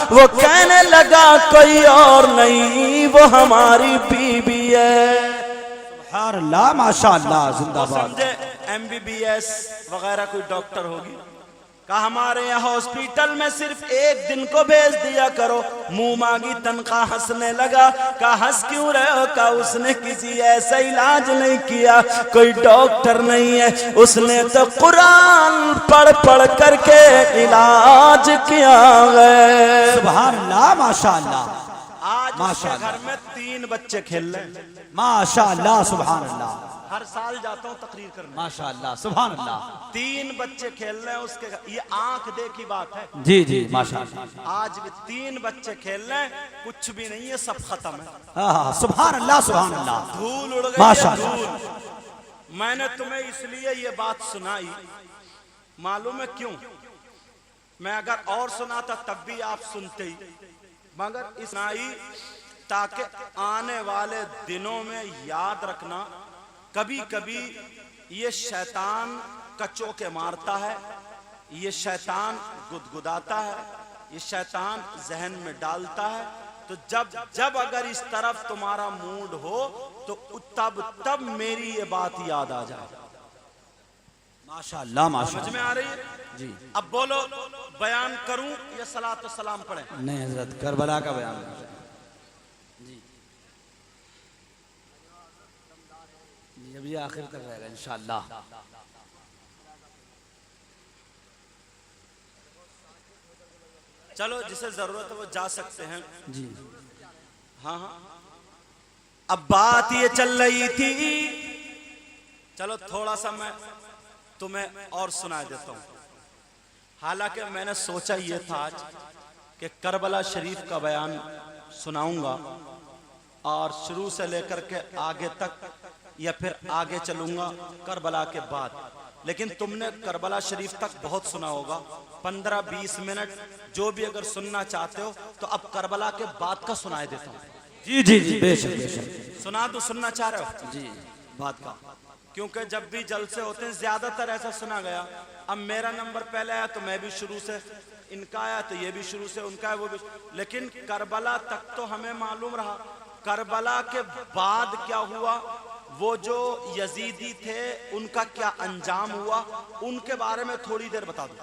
وہ کہنے لگا کوئی اور نہیں, وہ ہماری بیوی ہے. سبحان اللہ ماشاءاللہ. زندہ باد. سمجھے MBBS وغیرہ کوئی ڈاکٹر ہوگی. کہا ہمارے یہاں ہاسپیٹل میں صرف ایک دن کو بھیج دیا کرو. منہ مانگی تنخواہ. ہنسنے لگا. کہا ہنس کیوں رہے ہو؟ کہا اس نے کسی ایسا علاج نہیں کیا, کوئی ڈاکٹر نہیں ہے, اس نے تو قرآن پڑھ کر کے علاج کیا ہے. سبحان اللہ ماشاءاللہ. آج اس کے گھر میں 3 بچے کھیل رہے ہیں. ماشاءاللہ. سبحان اللہ. ہر سال جاتا ہوں تقریر کرنے. ماشاءاللہ. سبحان اللہ. 3 بچے کھیل رہے ہیں اس کے گھر. یہ آنکھ دیکھی بات ہے. جی ماشاءاللہ. آج بھی 3 بچے کھیل رہے ہیں, کچھ بھی نہیں ہے, سب ختم ہے. سبحان اللہ. سبحان اللہ. دھول اڑ گئی. ماشاءاللہ. میں نے تمہیں اس لیے یہ بات سنائی, معلوم ہے کیوں؟ میں اگر اور سناتا تب بھی آپ سنتے ہی, مگر اس سنائی تاکہ آنے والے دنوں میں یاد رکھنا کبھی کبھی یہ شیطان کچو کے مارتا ہے, یہ شیطان گدگداتا ہے, یہ شیطان ذہن میں ڈالتا ہے. تو جب اگر اس طرف تمہارا موڈ ہو تو تب میری یہ بات یاد آ جائے. ماشاءاللہ. سمجھ میں آ رہی ہے؟ جی. اب بولو بیان کروں یا صلاۃ و سلام پڑھیں؟ نہیں حضرت, کربلا کا بیان. جی ابھی آخر تک رہے گا انشاءاللہ. چلو جسے ضرورت ہے وہ جا سکتے ہیں. جی ہاں. اب بات یہ چل رہی تھی, چلو تھوڑا سا میں تمہیں اور سنا دیتا ہوں. حالانکہ میں نے سوچا یہ تھا آج کہ کربلا شریف کا بیان سناؤں گا اور شروع سے لے کر کے آگے تک, یا پھر آگے چلوں گا کربلا کے بعد. لیکن تم نے کربلا شریف تک بہت سنا ہوگا, 15-20 منٹ جو بھی اگر سننا چاہتے ہو تو اب کربلا کے بعد کا سنائے دیتا ہوں. جی بے شک. سنا دو, سننا چاہ رہے ہو؟ جی بات کا, کیونکہ جب بھی جلسے ہوتے ہیں زیادہ تر ایسا سنا گیا. اب میرا نمبر پہلے آیا تو میں بھی شروع سے, ان کا آیا تو یہ بھی شروع سے, ان کا ہے وہ بھی. لیکن کربلا تک تو ہمیں معلوم رہا. کربلا کے بعد کیا ہوا, وہ جو یزیدی تھے ان کا کیا انجام ہوا, ان کے بارے میں تھوڑی دیر بتا دو.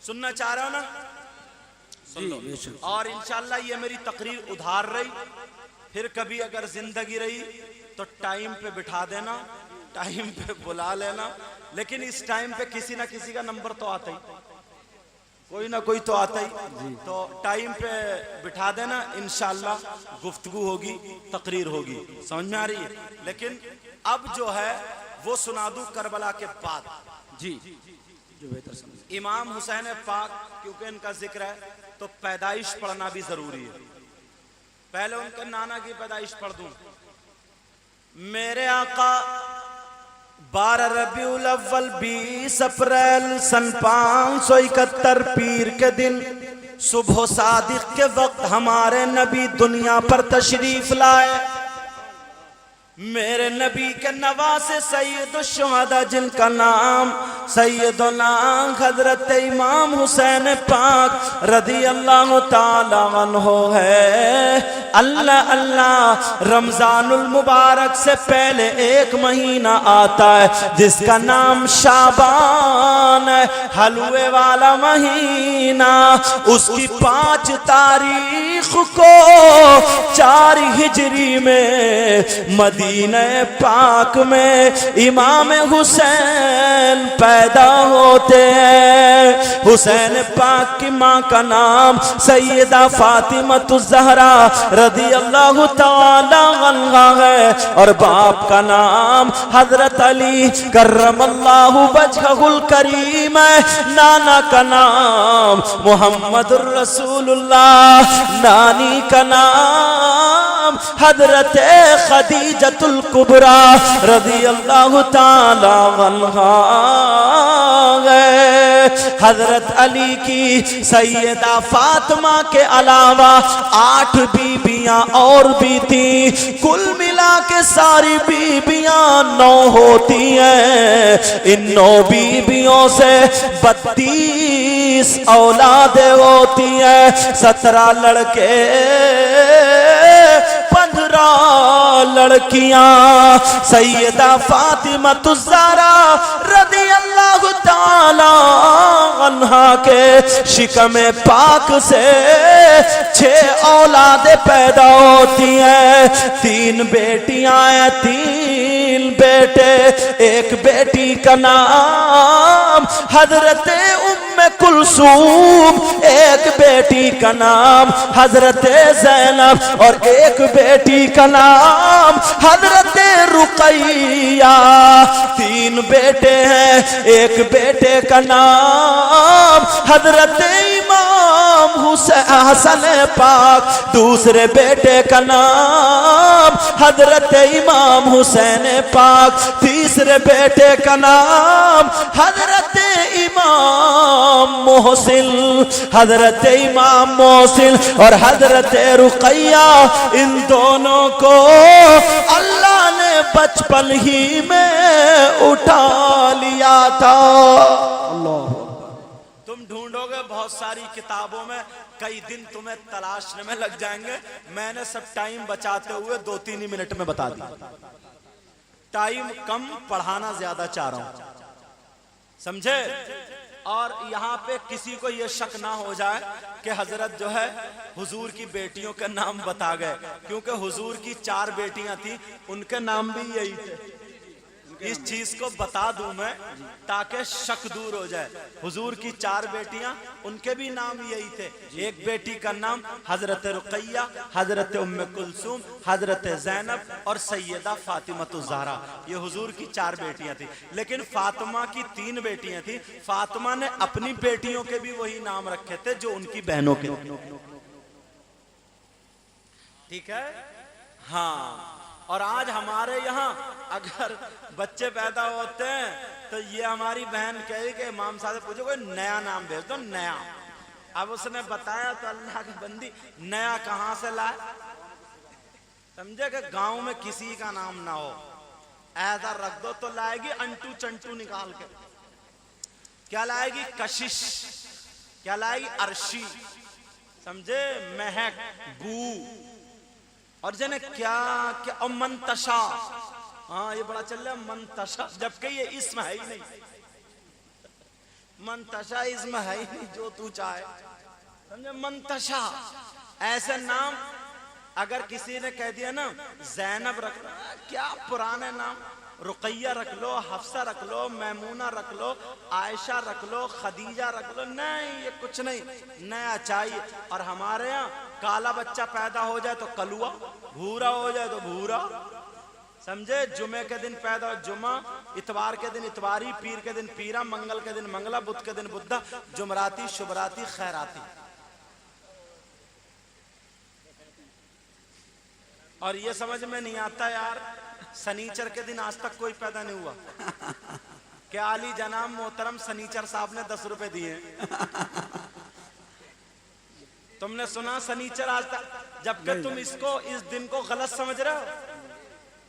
سننا چاہ رہے ہو نا؟ سن لو. اور انشاءاللہ یہ میری تقریر ادھار رہی, پھر کبھی اگر زندگی رہی تو ٹائم پہ بٹھا دینا, ٹائم پہ بلا لینا. لیکن اس ٹائم پہ کسی نہ کسی کا نمبر تو آتا ہی, کوئی نہ کوئی تو آتا ہی. تو ٹائم پہ بٹھا دینا, انشاءاللہ گفتگو ہوگی, تقریر ہوگی. سمجھ میں آ رہی ہے؟ لیکن اب جو ہے وہ سنا دوں کربلا کے بعد. جی جو بہتر سمجھ. امام حسین پاک کیونکہ ان کا ذکر ہے تو پیدائش پڑھنا بھی ضروری ہے. پہلے ان کے نانا کی پیدائش پڑھ دوں. میرے آقا 12 ربیع الاول 20 اپریل سن 571 پیر کے دن صبح صادق کے وقت ہمارے نبی دنیا پر تشریف لائے. میرے نبی کے نواسے سید الشہداء جن کا نام سیدنا حضرت امام حسین پاک رضی اللہ تعالی عنہ ہے۔ اللہ اللہ رمضان المبارک سے پہلے ایک مہینہ آتا ہے جس کا نام شعبان ہے، حلوے والا مہینہ۔ اس کی 5 تاریخ کو 4 ہجری میں مدینہ پاک میں امام حسین پیدا ہوتے ہیں۔ حسین پاک کی ماں کا نام سیدہ فاطمہ الزہرا رضی اللہ تعالی عنہا ہے اور باپ کا نام حضرت علی کرم اللہ وجہہ الکریم ہے۔ نانا کا نام محمد الرسول اللہ، نانی کا نام حضرت خدیجۃ الکبریٰ رضی اللہ تعالی عنہا ہے۔ حضرت علی کی سیدہ فاطمہ کے علاوہ 8 بیویاں اور بھی تھیں، کل ملا کے ساری بیویاں 9 ہوتی ہیں۔ ان 9 بیویوں سے 32 اولادیں ہوتی ہیں، 17 لڑکے 15 لڑکیاں۔ سیدہ فاطمہ الزہرا رضی اللہ تعالی عنہا کے شکم پاک سے 6 اولادیں پیدا ہوتی ہیں، 3 بیٹیاں ہیں، 3 بیٹے۔ ایک بیٹی کا نام حضرت ام کلثوم، ایک بیٹی کا نام حضرت زینب اور ایک بیٹی کا نام حضرت رقیہ۔ 3 بیٹے ہیں، ایک بیٹے کا نام حضرت امام حسن پاک، دوسرے بیٹے کا نام حضرت امام حسین پاک، تیسرے بیٹے کا نام حضرت امام محسن، حضرت امام محسن اور حضرت رقیہ۔ ان دونوں کو اللہ نے بچپن ہی میں اٹھا لیا تھا۔ تم ڈھونڈو گے بہت ساری کتابوں میں، کئی دن تمہیں تلاشنے میں لگ جائیں گے۔ میں نے سب ٹائم بچاتے ہوئے 2-3 ہی منٹ میں بتا دیا، ٹائم کم پڑھانا زیادہ چاہ رہا ہوں، سمجھے؟ اور یہاں پہ کسی کو یہ شک نہ ہو جائے کہ حضرت جو ہے حضور کی بیٹیوں کے نام بتا گئے، کیونکہ حضور کی 4 بیٹیاں تھیں، ان کے نام بھی یہی تھے۔ اس چیز کو بتا دوں میں تاکہ شک دور ہو جائے۔ حضور کی 4 بیٹیاں، ان کے بھی نام یہی تھے۔ ایک بیٹی کا نام حضرت رقیہ، حضرت ام کلثوم، حضرت زینب اور سیدہ فاطمہ الزہرا۔ یہ حضور کی 4 بیٹیاں تھیں، لیکن فاطمہ کی 3 بیٹیاں تھیں۔ فاطمہ نے اپنی بیٹیوں کے بھی وہی نام رکھے تھے جو ان کی بہنوں کے تھے، ٹھیک ہے؟ ہاں، اور آج ہمارے یہاں اگر بچے پیدا ہوتے ہیں تو یہ ہماری بہن کہے کہ امام صاحب سے پوچھو کوئی نیا نام بھیج دو، نیا۔ اب اس نے بتایا تو اللہ کی بندی نیا کہاں سے لائے؟ سمجھے کہ گاؤں میں کسی کا نام نہ ہو، ایسا رکھ دو تو لائے گی انٹو چنٹو نکال کے۔ کیا لائے گی؟ کشش۔ کیا لائے گی؟ عرشی، سمجھے؟ مہک، بو، اور جنہیں کیا کیا منتشا۔ ہاں، یہ بڑا چل رہا ہے منتشا، جبکہ یہ اسم ہے ہی نہیں۔ منتشا اسم ہے ہی نہیں، جو تو چاہے، سمجھے؟ منتشا ایسے نام اگر کسی نے کہہ دیا نا زینب رکھ لو، کیا پرانے نام، رقیہ رکھ لو، حفصہ رکھ لو، میمونہ رکھ لو، عائشہ رکھ لو، خدیجہ رکھ لو، نہیں، یہ کچھ نہیں، نیا چاہیے۔ اور ہمارے ہاں کالا بچہ پیدا ہو جائے تو کلوا، بھورا ہو جائے تو بھورا، سمجھے؟ جمعے کے دن پیدا ہو جمعہ، اتوار کے دن اتواری، پیر کے دن پیرا، منگل کے دن منگلا، بدھ کے دن بدھا، جمعراتی، شبراتی، خیراتی۔ اور یہ سمجھ میں نہیں آتا یار، سنیچر کے دن آج تک کوئی پیدا نہیں ہوا کہ عالی جناب محترم سنیچر صاحب نے 10 روپے دیے۔ تم نے سنا سنیچر آج تک؟ جبکہ تم اس دن کو غلط سمجھ رہے ہو۔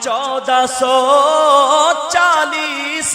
1440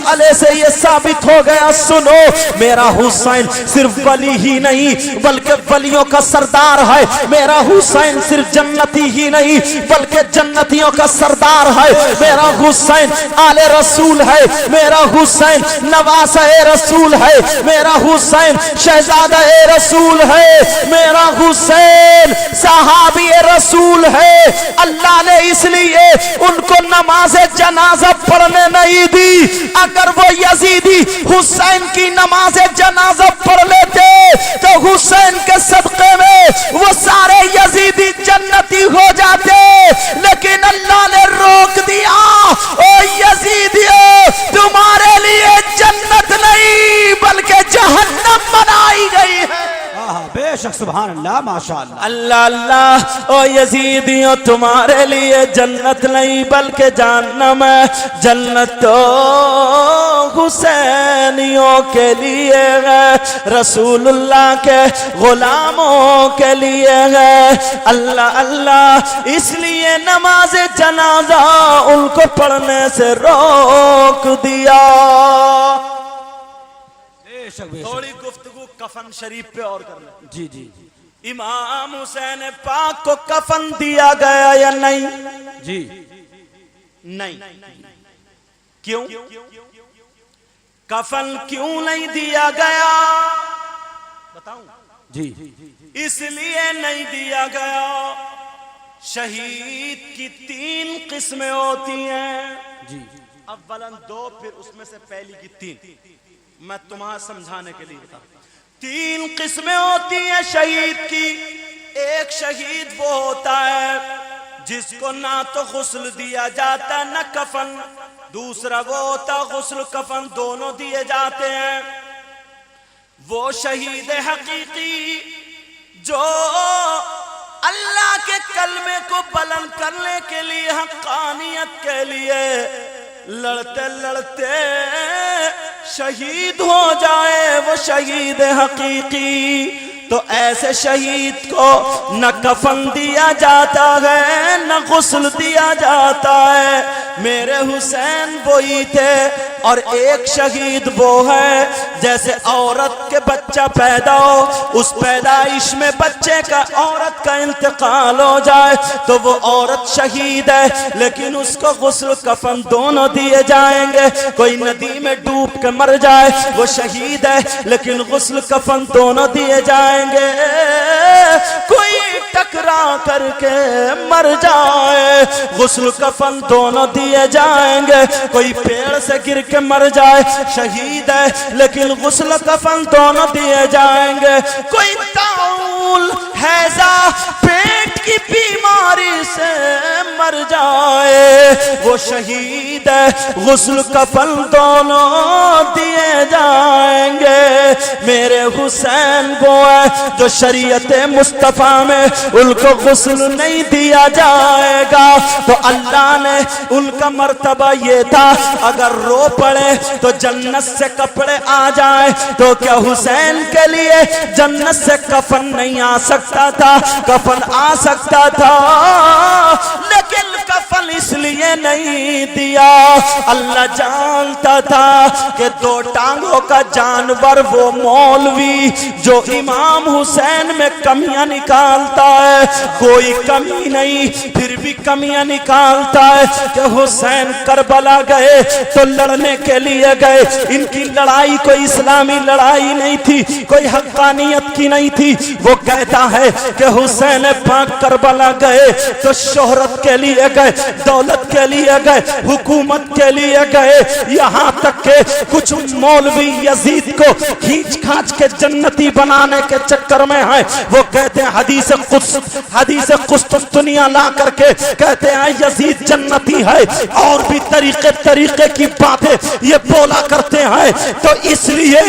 مسئلے سے یہ ثابت ہو گیا، سنو میرا حسین صرف ولی ہی نہیں بلکہ ولیوں کا سردار ہے، میرا حسین صرف جنتی ہی نہیں بلکہ جنتیوں کا سردار ہے، میرا حسین آل رسول ہے، میرا حسین نواسہ رسول ہے، میرا حسین شہزادہ رسول ہے، میرا حسین صحابی رسول ہے۔ اللہ نے اس لیے ان کو نماز جنازہ پڑھنے نہیں دی، اگر وہ یزیدی حسین کی نماز جنازہ پڑھ لیتے تو حسین کے صدقے میں وہ سارے یزیدی جنتی ہو جاتے، لیکن اللہ نے روک دیا، او یزیدیو تمہارے لیے جنت نہیں بلکہ جہنم بنائی گئی ہے۔ بے شک سبحان اللہ ماشاءاللہ۔ اللہ اللہ، او یزیدیوں تمہارے لیے جنت نہیں بلکہ جہنم ہے، جنت تو حسینیوں کے لیے ہے، رسول اللہ کے غلاموں کے لیے ہے۔ اللہ اللہ، اس لیے نماز جنازہ ان کو پڑھنے سے روک دیا۔ تھوڑی گفتگو کفن شریف پہ اور کرنا۔ جی جی امام حسین پاک کو کفن دیا گیا یا نہیں؟ جی نہیں۔ کیوں؟ کفن کیوں نہیں دیا گیا بتاؤں؟ جی اس لیے نہیں دیا گیا، شہید کی 3 قسمیں ہوتی ہیں، جی اولاً 2 پھر اس میں سے پہلی کی 3، میں تمہیں سمجھانے کے لیے بتا۔ 3 قسمیں ہوتی ہیں شہید کی۔ ایک شہید وہ ہوتا ہے جس کو نہ تو غسل دیا جاتا ہے نہ کفن، دوسرا وہ ہوتا غسل کفن دونوں دیے جاتے ہیں، وہ شہید حقیقی جو اللہ کے کلمے کو بلند کرنے کے لیے، حقانیت کے لیے لڑتے لڑتے شہید ہو جائے، وہ شہید حقیقی۔ تو ایسے شہید کو نہ کفن دیا جاتا ہے نہ غسل دیا جاتا ہے۔ میرے حسین وہی تھے، اور ایک شہید وہ ہے جیسے عورت کے بچہ پیدا ہو، اس پیدائش میں بچے کا عورت کا انتقال ہو جائے تو وہ عورت شہید ہے، لیکن اس کو غسل کفن دونوں دیے جائیں گے۔ کوئی ندی میں ڈوب کے مر جائے وہ شہید ہے، لیکن غسل کفن دونوں دیے جائیں گے۔ کوئی ٹکرا کر کے مر جائے غسل کفن دونوں دیے جائیں گے۔ کوئی پیڑ سے گر کے مر جائے شہید ہے، لیکن غسل کفن دونوں دیے جائیں گے۔ کوئی طاعون، ہیضہ، پیٹ کی بیماری سے مر جائے وہ شہید ہے، غسل کفن دونوں دیے جائیں گے۔ میرے حسین وہ ہے جو شریعت مصطفیٰ میں ان کو غسل نہیں دیا جائے گا، تو اللہ نے ان کا مرتبہ یہ تھا اگر رو پڑے تو جنت سے کپڑے آ جائیں، تو کیا حسین کے لیے جنت سے کفن نہیں آ سکتا تھا؟ کفن آ سکتا تھا، لیکن کفن اس لیے نہیں دیا۔ اللہ جانتا تھا کہ 2 ٹانگوں کا جانور وہ مولوی جو امام حسین میں کمیاں نکالتا ہے، کوئی کمی نہیں پھر بھی کمیاں نکالتا ہے، کہ حسین کربلا گئے تو لڑنے کے لیے گئے، ان کی لڑائی کوئی اسلامی لڑائی نہیں تھی، کوئی حقانیت کی نہیں تھی۔ وہ کہتا ہے کہ حسین پاک کربلا گئے تو شہرت کے لیے گئے، دولت کے لیے گئے، حکومت کے لیے گئے، یہاں تک کہ کچھ مولوی یزید کو کھینچ کھانچ کے جنتی بنانے کے چکر میں ہیں۔ وہ کہتے ہیں حدیث قسطنطنیہ لا کر کے کہتے ہیں یزید جنتی ہے، اور بھی طریقے کی باتیں یہ بولا کرتے ہیں۔ تو اس لیے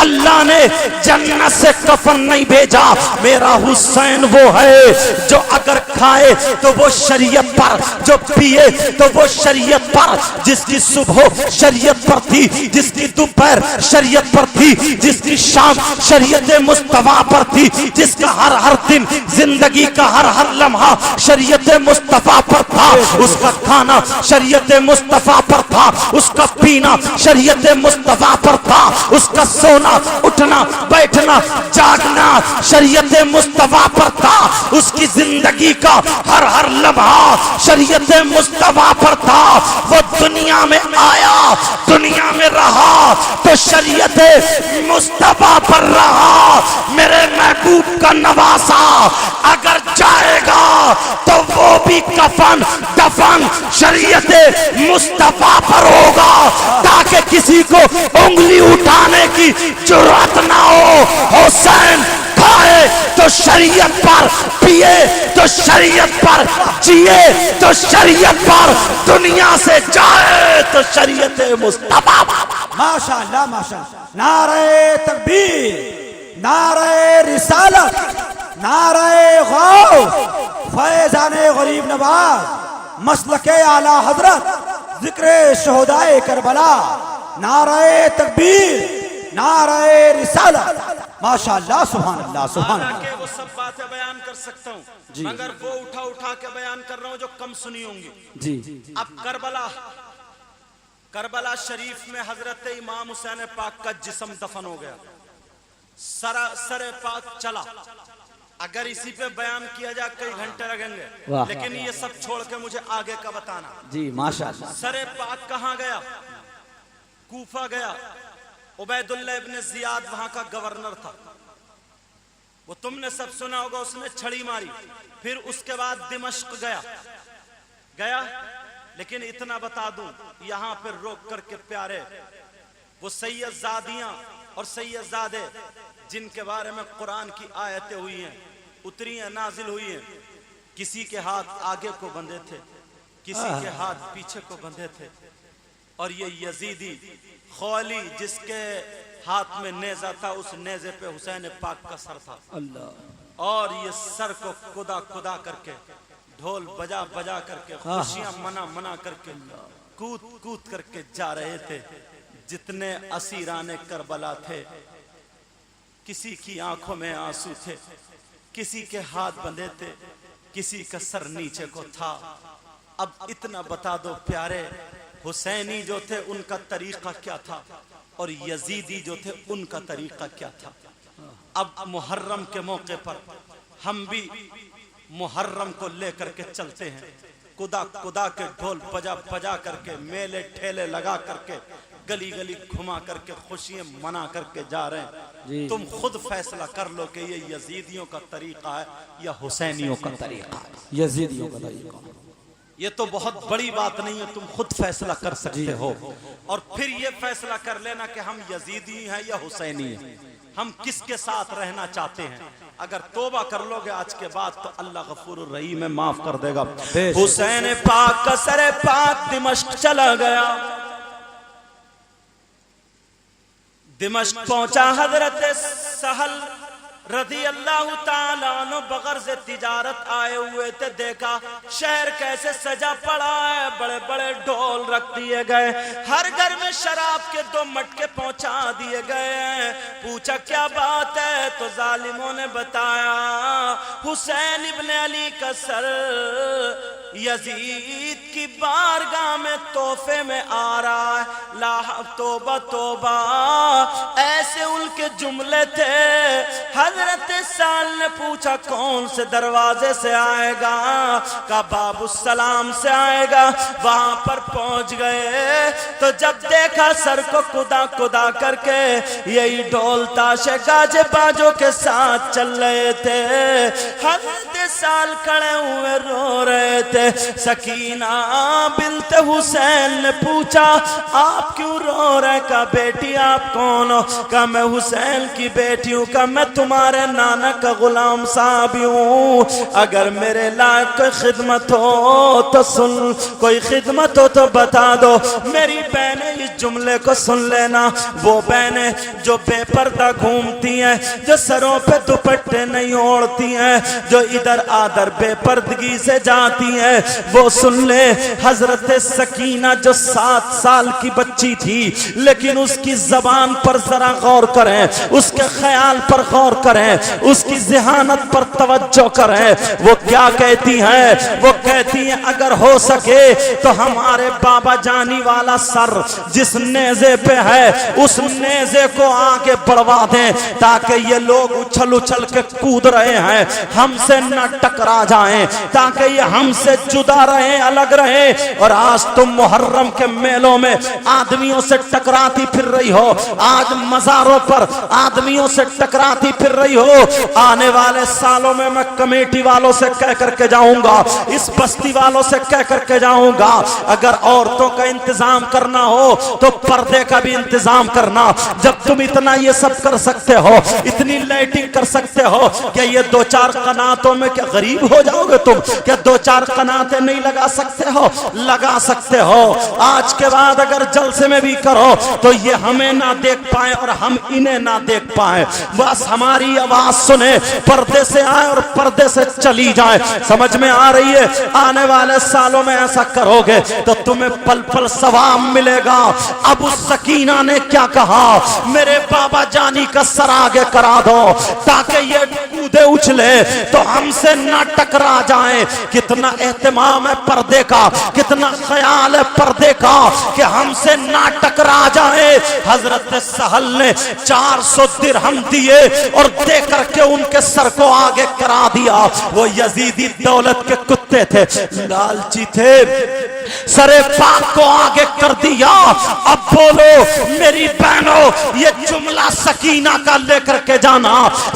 اللہ نے جنت سے کفن نہیں بھیجا۔ میرا حسین وہ ہے جو اگر کھائے تو وہ شریعت پر، جو پیے تو وہ شریعت پر جس کی صبح شریعت پر تھی، جس کی دوپہر شریعت پر تھی، جس کی شام شریعت مصطفیٰ پر تھی، جس کا ہر دن زندگی کا ہر لمحہ شریعت مصطفیٰ پر تھا، اس کا کھانا شریعت مصطفیٰ پر تھا، اس کا پینا شریعت مصطفیٰ پر تھا، اس کا سونا اٹھنا بیٹھنا جاگنا شریعت مصطفیٰ پر تھا، اس کی زندگی کا ہر لمحہ شریعت مصطفیٰ پر تھا۔ وہ دنیا میں آیا، دنیا میں رہا تو شریعت مصطفیٰ پر رہا۔ میرے محبوب کا نواسا اگر جائے گا تو وہ بھی کفن دفن شریعت مصطفیٰ پر ہوگا، تاکہ کسی کو انگلی اٹھانے کی جرات نہ ہو۔ حسین کھائے تو شریعت پر، پیے تو شریعت پر، جیے تو شریعت پر، دنیا سے جائے تو شریعت مصطفیٰ۔ ماشاءاللہ ماشاءاللہ، نعرہ تکبیر، نعرہ رسالت، نعرہ غوث، فیضان غریب نواز، مسلک اعلی حضرت، ذکر شہدائے کربلا، نعرہ تکبیر، نعرہ رسالت، ماشاءاللہ سبحان اللہ سبحان اللہ۔ حالانکہ وہ سب باتیں بیان کر سکتا ہوں مگر وہ اٹھا کے بیان کر رہا ہوں جو کم سنی ہوں گی۔ جی اب کربلا شریف میں حضرت امام حسین پاک کا جسم دفن ہو گیا، سر پاک چلا۔ اگر اسی پہ بیان کیا جائے کئی گھنٹے لگیں گے، لیکن یہ سب چھوڑ کے مجھے آگے کا بتانا۔ جی ماشاءاللہ۔ سر پاک کہاں گیا؟ کوفہ گیا۔ عبید اللہ ابن زیاد وہاں کا گورنر تھا، وہ تم نے سب سنا ہوگا، اس نے چھڑی ماری۔ پھر اس کے بعد دمشق گیا، لیکن اتنا بتا دوں یہاں پہ روک کر کے پیارے، وہ سید زادیاں اور سید زادے جن کے بارے میں قرآن کی آیتیں ہوئی ہیں، اتری ہیں، نازل ہوئی ہیں، کسی کے ہاتھ آگے کو بندھے تھے، کسی کے ہاتھ پیچھے کو بندھے تھے، اور یہ یزیدی خولی جس کے ہاتھ میں نیزہ تھا، اس نیزے پہ حسین پاک کا سر تھا، اور یہ سر کو کدا کر کے، ڈھول بجا کر کے، خوشیاں منا کر کے، کود کر کے جا رہے تھے۔ جتنے اسیران کربلا تھے، کسی کی آنکھوں میں آنسو تھے، کسی کے ہاتھ بندھے تھے، کسی کا سر نیچے کو تھا۔ اب اتنا بتا دو پیارے، حسینی جو تھے ان کا طریقہ کیا تھا اور یزیدی جو تھے ان کا طریقہ کیا تھا۔ اب محرم کے موقع پر ہم بھی محرم کو لے کر کے چلتے ہیں، کدا کے ڈھول بجا کر کے، میلے ٹھیلے لگا کر کے، گلی گھما کر کے، خوشیاں منا کر کے جا رہے ہیں۔ تم خود فیصلہ کر لو کہ یہ یزیدیوں کا طریقہ ہے یا حسینیوں کا طریقہ ہے۔ یزیدیوں کا طریقہ، یہ تو بہت بڑی بات نہیں ہے، تم خود فیصلہ کر سکتے ہو، اور پھر یہ فیصلہ کر لینا کہ ہم یزیدی ہیں یا حسینی ہیں، ہم کس کے ساتھ رہنا چاہتے ہیں۔ اگر توبہ کر لو گے آج کے بعد تو اللہ غفور الرحیم ہے، معاف کر دے گا۔ حسین پاک کا سر پاک دمشق چلا گیا، دمشق پہنچا، حضرت سہل رضی اللہ تعالیٰ عنہ بغرض تجارت آئے ہوئے تھے، دیکھا شہر کیسے سجا پڑا ہے، بڑے بڑے ڈھول رکھ دیے گئے، ہر گھر میں شراب کے 2 مٹکے پہنچا دیے گئے ہیں۔ پوچھا کیا بات ہے تو ظالموں نے بتایا حسین ابن علی کا سر یزید کی بارگاہ میں تحفے میں آ رہا ہے۔ لا توبہ توبہ، ایسے ان کے جملے تھے۔ حضرت سال نے پوچھا کون سے دروازے سے آئے گا؟ کہا باب السلام سے آئے گا۔ وہاں پر پہنچ گئے تو جب دیکھا سر کو کدا کر کے یہی ڈھول تاشے گاجے باجوں کے ساتھ چل رہے تھے۔ حضرت سال کھڑے ہوئے رو رہے تھے۔ سکینہ بنت حسین نے پوچھا آپ کیوں رو رہے؟ کہا بیٹی آپ کون ہو؟ کہا میں حسین کی بیٹی ہوں۔ کہا میں تمہارے نانا کا غلام صاحب ہوں، اگر میرے لائق کوئی خدمت ہو تو سن، کوئی خدمت ہو تو بتا دو۔ میری بہنیں اس جملے کو سن لینا، وہ بہنیں جو بے پردہ گھومتی ہیں، جو سروں پہ دوپٹے نہیں اوڑھتی ہیں، جو ادھر آدھر بے پردگی سے جاتی ہیں، وہ سن لے حضرت سکینہ جو 7 سال کی بچی تھی، لیکن اس کی زبان پر ذرا غور کریں، اس کے خیال پر غور کریں، اس کی ذہانت پر توجہ کریں۔ وہ کیا کہتی ہیں؟ وہ کہتی ہیں اگر ہو سکے تو ہمارے بابا جانی والا سر جس نیزے پہ ہے اس نیزے کو آگے بڑھوا دیں تاکہ یہ لوگ اچھل اچھل کے کود رہے ہیں ہم سے نہ ٹکرا جائیں، تاکہ یہ ہم سے جدا رہیں، الگ رہیں۔ اور آج تم محرم کے میلوں میں آدمیوں سے ٹکراتی پھر رہی ہو، آج مزاروں پر آدمیوں سے ٹکراتی پھر رہی ہو۔ آنے والے سالوں میں میں کمیٹی والوں سے کہہ کر کے جاؤں گا، اس بستی والوں سے کہہ کر کے جاؤں گا، اگر عورتوں کا انتظام کرنا ہو تو پردے کا بھی انتظام کرنا۔ جب تم اتنا یہ سب کر سکتے ہو، اتنی لائٹنگ کر سکتے ہو، کیا یہ 2-4 قناتوں میں کیا غریب ہو جاؤ گے تم؟ کیا 2-4 قناتیں نہیں لگا سکتے ہو؟ لگا سکتے ہو۔ آج کے بعد اگر جلسے میں بھی کرو تو یہ ہمیں نہ دیکھ پائیں اور ہم انہیں نہ دیکھ پائیں، بس ہماری آواز سنیں، پردے سے آئے اور پردے سے چلی جائیں۔ سمجھ میں آ رہی ہے؟ آنے والے سالوں میں ایسا کرو گے تو تمہیں پل پل ثواب ملے گا۔ اب اس سکینہ نے کیا کہا؟ میرے بابا جانی کا سر آگے کرا دو تاکہ یہ کودے اچھلے تو ہم سے نہ ٹکرا جائیں۔ کتنا اہتمام ہے پردے کا، کتنا خیال ہے پردے کا کہ ہم سے نہ ٹکرا جائیں۔ حضرت سہل نے 400 درہم دیے اور دے کر کے ان کے سر کو آگے کرا دیا۔ وہ یزیدی دولت کے کتے تھے، لالچی تھے، سر پاک کو آگے کر دیا۔ اب بولو میری بہنوں، یہ جملہ سکینہ کا لے کر کے جانا۔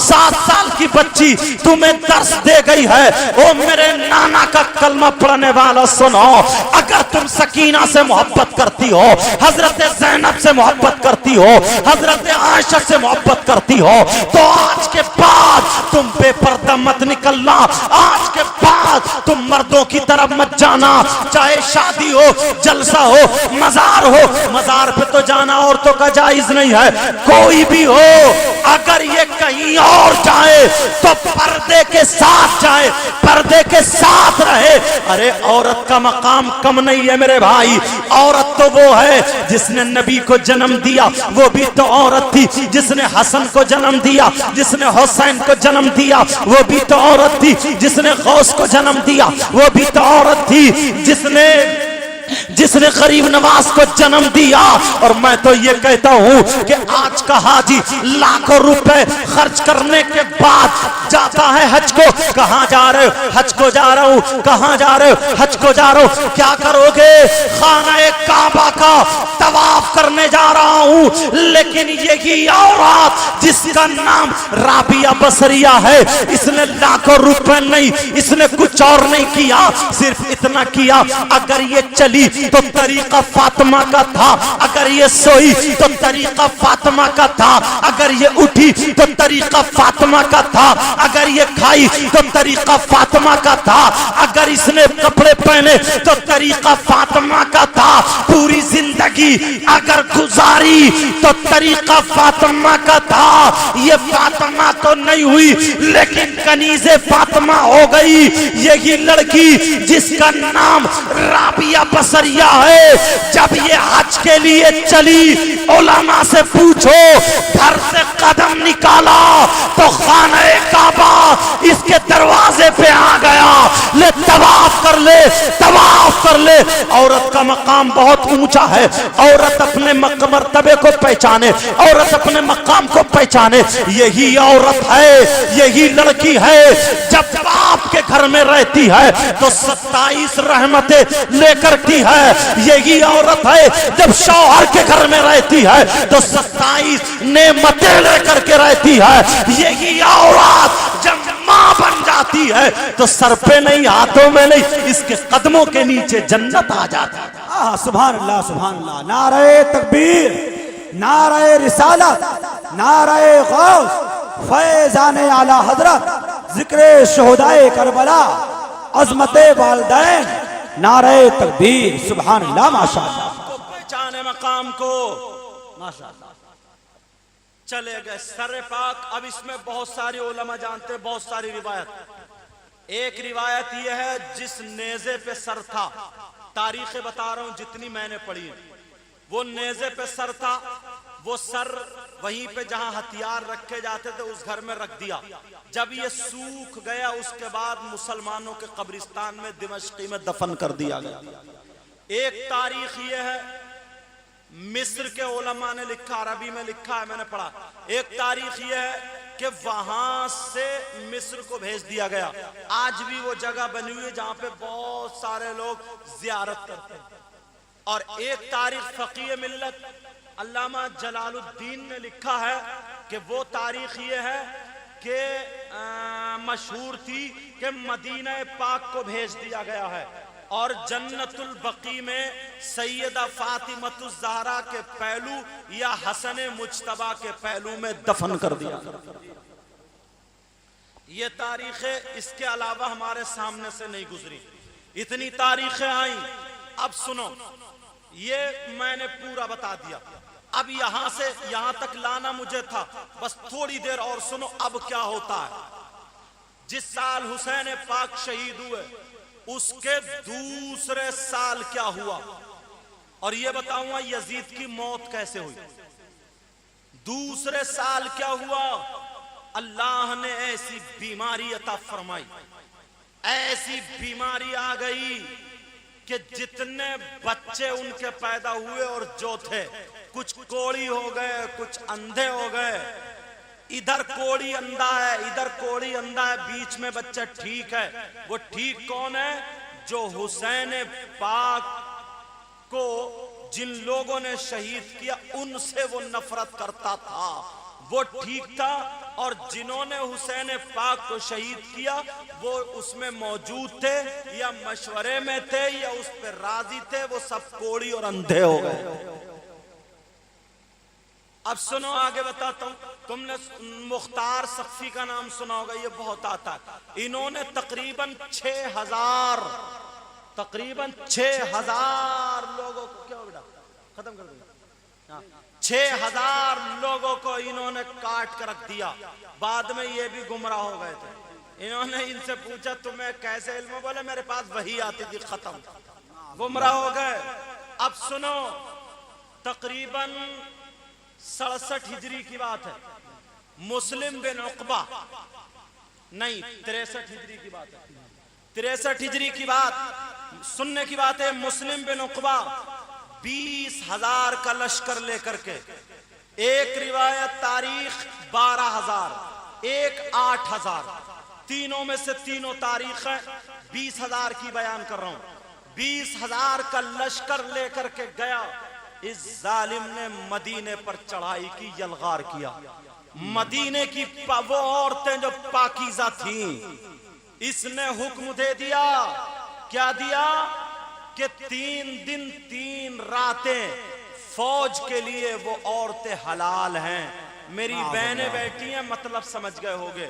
7 سال کی بچی تمہیں درس دے گئی ہے، او میرے نانا کا کلمہ پڑھنے والا سنو، اگر تم سکینہ سے محبت کرتی ہو، حضرت زینب سے محبت کرتی ہو، حضرت عائشہ سے محبت کرتی ہو، تو آج کے بعد تم بے پردہ مت نکلنا۔ آج کے بعد تم مردوں کی طرف مت جانا، چاہے شادی ہو، جلسہ ہو، مزار ہو۔ مزار پہ تو جانا عورتوں کا جائز نہیں ہے، کوئی بھی ہو، اگر یہ کہیں اور جائے تو پردے کے ساتھ جائے، پردے کے ساتھ رہے۔ ارے عورت کا مقام کم نہیں ہے میرے بھائی، عورت تو وہ ہے جس نے نبی کو جنم دیا، وہ بھی تو عورت تھی۔ جس نے حسن کو جنم دیا، جس نے حسین کو جنم دیا، وہ بھی تو عورت تھی۔ جس نے غوث کو جنم دیا، وہ بھی تو عورت تھی۔ جس نے غریب نواز کو جنم دیا۔ اور میں تو یہ کہتا ہوں کہ آج کا حاجی لاکھوں روپے خرچ کرنے کے بعد جاتا ہے حج کو، کہاں جا رہے ہو؟ حج کو جا رہا ہوں۔ کہاں جا رہے ہو؟ حج کو جا رہا ہوں۔ کیا کرو گے؟ خانہ کعبہ کا طواف کرنے جا رہا ہوں۔ لیکن یہی عورت جس کا نام رابعہ بصریہ ہے، اس نے لاکھوں روپے نہیں، اس نے کچھ اور نہیں کیا، صرف اتنا کیا، اگر یہ چلی تو طریقہ فاطمہ کا تھا، اگر یہ سوئی تو طریقہ فاطمہ کا تھا، اگر یہ اٹھی تو طریقہ فاطمہ کا تھا، اگر یہ کھائی تو طریقہ فاطمہ کا تھا، اگر اس نے کپڑے پہنے تو طریقہ فاطمہ کا تھا، پوری زندگی اگر گزاری تو طریقہ فاطمہ کا تھا۔ یہ فاطمہ تو نہیں ہوئی لیکن کنیز فاطمہ ہو گئی، یہی لڑکی جس کا نام رابعہ بصریہ ہے۔ جب یہ حج کے لیے چلی، علماء سے پوچھو، گھر سے قدم نکالا تو خانہ کعبہ اس کے دروازے پہ آ گیا، لے طواف کر لے، طواف کر لے۔ عورت کا مقام بہت اونچا ہے، عورت اپنے مرتبے کو پہچانے، عورت اپنے مقام کو پہچانے۔ یہی عورت ہے، یہی لڑکی ہے جب باپ کے گھر میں رہتی ہے تو 27 رحمتیں لے کرتی ہے۔ یہی عورت ہے جب شوہر کے گھر میں رہتی ہے تو 27 نعمتیں لے کر کے رہتی ہے۔ یہی عورت جب ماں بن جاتی ہے تو سر پہ نہیں، ہاتھوں میں نہیں، اس کے قدموں کے نیچے جنت آ جاتی ہے۔ سبحان اللہ نعرہ تکبیر نعرہ رسالت نعرہ غوث فیضان اعلی حضرت ذکر شہدائے کربلا عظمت والدین نعرہ تکبیر سبحان اللہ ماشاءاللہ کو پہچانے مقام کو ماشاءاللہ چلے گئے سر پاک. اب اس میں بہت ساری علماء جانتے ہیں, بہت ساری روایت. ایک روایت یہ ہے جس نیزے پہ سر تھا, تاریخیں بتا رہا ہوں جتنی میں نے پڑھی, وہ نیزے پہ سر تھا, وہ سر وہیں پہ جہاں ہتھیار رکھے جاتے تھے اس گھر میں رکھ دیا. جب یہ سوکھ گیا اس کے بعد مسلمانوں کے قبرستان میں دمشقی میں دفن کر دیا گیا. ایک تاریخ یہ ہے مصر کے علماء نے لکھا, عربی میں لکھا ہے میں نے پڑھا. ایک تاریخ یہ ہے کہ وہاں سے مصر کو بھیج دیا گیا. آج بھی وہ جگہ بنی ہوئی ہے جہاں پہ بہت سارے لوگ زیارت کرتے ہیں. اور ایک تاریخ فقیہ ملت علامہ جلال الدین نے لکھا ہے کہ وہ تاریخ یہ ہے کہ مشہور تھی کہ مدینہ پاک کو بھیج دیا گیا ہے اور جنت البقیع میں سیدہ فاطمۃ الزہرا کے پہلو یا حسن مجتبیٰ کے پہلو میں دفن کر دیا. یہ تاریخیں اس کے علاوہ ہمارے سامنے سے نہیں گزری, اتنی تاریخیں آئیں. اب سنو, یہ میں نے پورا بتا دیا. اب یہاں سے یہاں تک لانا مجھے تھا, بس تھوڑی دیر اور سنو اب کیا ہوتا ہے. جس سال حسین پاک شہید ہوئے اس کے دوسرے سال کیا ہوا, اور یہ بتاؤں گا یزید کی موت کیسے ہوئی. دوسرے سال کیا ہوا, اللہ نے ایسی بیماری عطا فرمائی, ایسی بیماری آ گئی کہ جتنے بچے ان کے پیدا ہوئے اور جو تھے, کچھ کوڑی ہو گئے, کچھ اندھے ہو گئے. ادھر کوڑی اندھا ہے, ادھر کوڑی اندھا ہے, بیچ میں بچہ ٹھیک ہے. وہ ٹھیک کون ہے؟ جو حسین پاک کو جن لوگوں نے شہید کیا ان سے وہ نفرت کرتا تھا, وہ ٹھیک تھا. اور جنہوں نے حسین پاک کو شہید کیا وہ اس میں موجود تھے یا مشورے میں تھے یا اس پہ راضی تھے, وہ سب کوڑی اور اندھے ہو گئے. اب سنو آگے بتاتا ہوں. تم نے مختار سقفی کا نام سنا ہوگا, یہ بہت آتا ہے. انہوں نے تقریباً 6,000 لوگوں کو, کیا ہو بیٹا ختم کر دیا, 6,000 لوگوں کو انہوں نے کاٹ کر رکھ دیا. بعد میں یہ بھی گمراہ ہو گئے تھے. انہوں نے ان سے پوچھا تمہیں کیسے علم, بولے میرے پاس وحی آتی تھی, ختم, گمراہ ہو گئے. اب سنو, تقریباً 67 ہجری کی بات ہے, مسلم بن عقبہ, نہیں 63 ہجری کی بات ہے, 63 ہجری کی بات سننے کی بات ہے. مسلم بن عقبہ 20,000 کا لشکر لے کر کے, ایک روایت تاریخ 12,000, ایک 8,000, تینوں میں سے تینوں تاریخ ہے. 20,000 کی بیان کر رہا ہوں. 20,000 کا لشکر لے کر کے گیا. اس ظالم نے مدینے پر چڑھائی کی, یلغار کیا. مدینے کی وہ عورتیں جو پاکیزہ تھیں, اس نے حکم دے دیا, کیا دیا کہ 3 دن 3 راتیں فوج کے لیے وہ عورتیں حلال ہیں. میری بہنیں بیٹھی ہیں, مطلب سمجھ گئے ہوگے.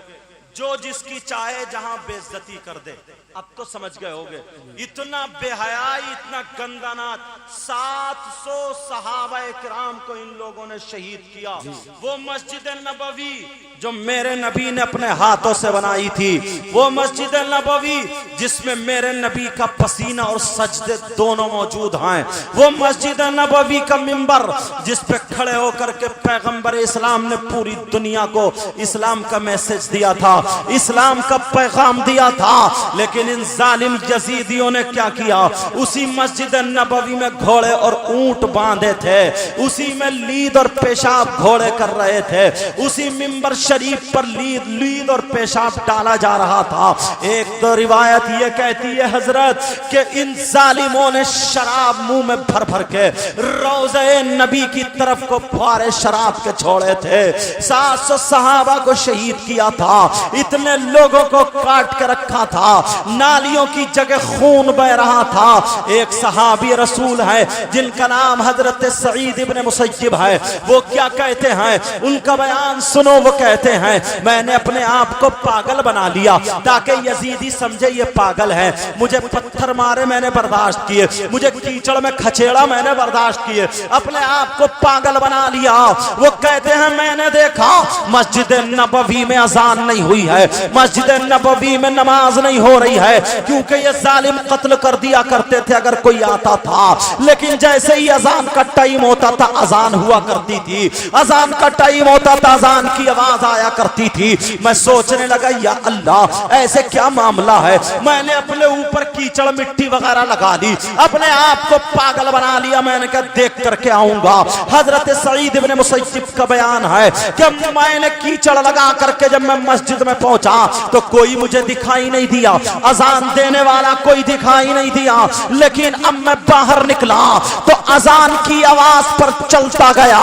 جو جس کی چاہے جہاں بے عزتی کر دے. اب تو سمجھ گئے ہوگے. اتنا بے حیائی, اتنا گندانات. 700 صحابہ کرام کو ان لوگوں نے شہید کیا. وہ مسجد نبوی جو میرے نبی نے اپنے ہاتھوں سے بنائی تھی, وہ مسجد نبوی جس میں میرے نبی کا پسینہ اور سجدے دونوں موجود ہیں, وہ مسجد نبوی کا منبر جس پہ کھڑے ہو کر کے پیغمبر اسلام نے پوری دنیا کو اسلام کا میسج دیا تھا, اسلام کا پیغام دیا تھا. لیکن ان ظالم یزیدیوں نے کیا کیا, اسی مسجد نبوی میں گھوڑے اور اونٹ باندھے تھے, اسی میں لید اور پیشاب گھوڑے کر رہے تھے, اسی منبر شریف پر لید اور پیشاب ڈالا جا رہا تھا. ایک تو روایت یہ کہتی ہے حضرت کہ ان ظالموں نے شراب منہ میں بھر بھر کے روضہ نبی کی طرف کو پھوارے شراب کے چھوڑے تھے. 700 صحابہ کو شہید کیا تھا. اتنے لوگوں کو کاٹ کے رکھا تھا، نالیوں کی جگہ خون بہ رہا تھا۔ ایک صحابی رسول ہے جن کا نام حضرت سعید ابن مسیب ہے، وہ کیا کہتے ہیں، ان کا بیان سنو۔ وہ کہتے ہیں میں نے اپنے آپ کو پاگل بنا لیا تاکہ یزیدی سمجھے یہ پاگل ہے، مجھے پتھر مارے میں نے برداشت کیے، مجھے کیچڑ میں کھچیڑا میں نے برداشت کیے، اپنے آپ کو پاگل بنا لیا۔ وہ کہتے ہیں میں نے دیکھا مسجد نبوی میں اذان نہیں ہوئی ہے، مسجد نبوی میں نماز نہیں ہو رہی ہے، کیونکہ یہ ظالم قتل کر دیا کرتے تھے اگر کوئی آتا تھا، لیکن جیسے ہی اذان کا ٹائم ہوتا تھا اذان ہوا کرتی تھی، اذان کا ٹائم ہوتا تھا اذان کی آواز آیا کرتی تھی۔ میں سوچنے لگا یا اللہ ایسے کیا معاملہ ہے، میں نے اپنے اوپر کیچڑ مٹی وغیرہ لگا دی، اپنے آپ کو پاگل بنا لیا۔ میں نے کہا دیکھ کر کے آؤں گا۔ حضرت سعید ابن مسیب کا بیان ہے کہ میں نے کیچڑ لگا کر کے جب میں مسجد میں پہنچا تو کوئی مجھے دکھائی نہیں دیا، اذان دینے والا کوئی دکھائی نہیں دیا، لیکن اب میں باہر نکلا تو اذان کی آواز پر چلتا گیا،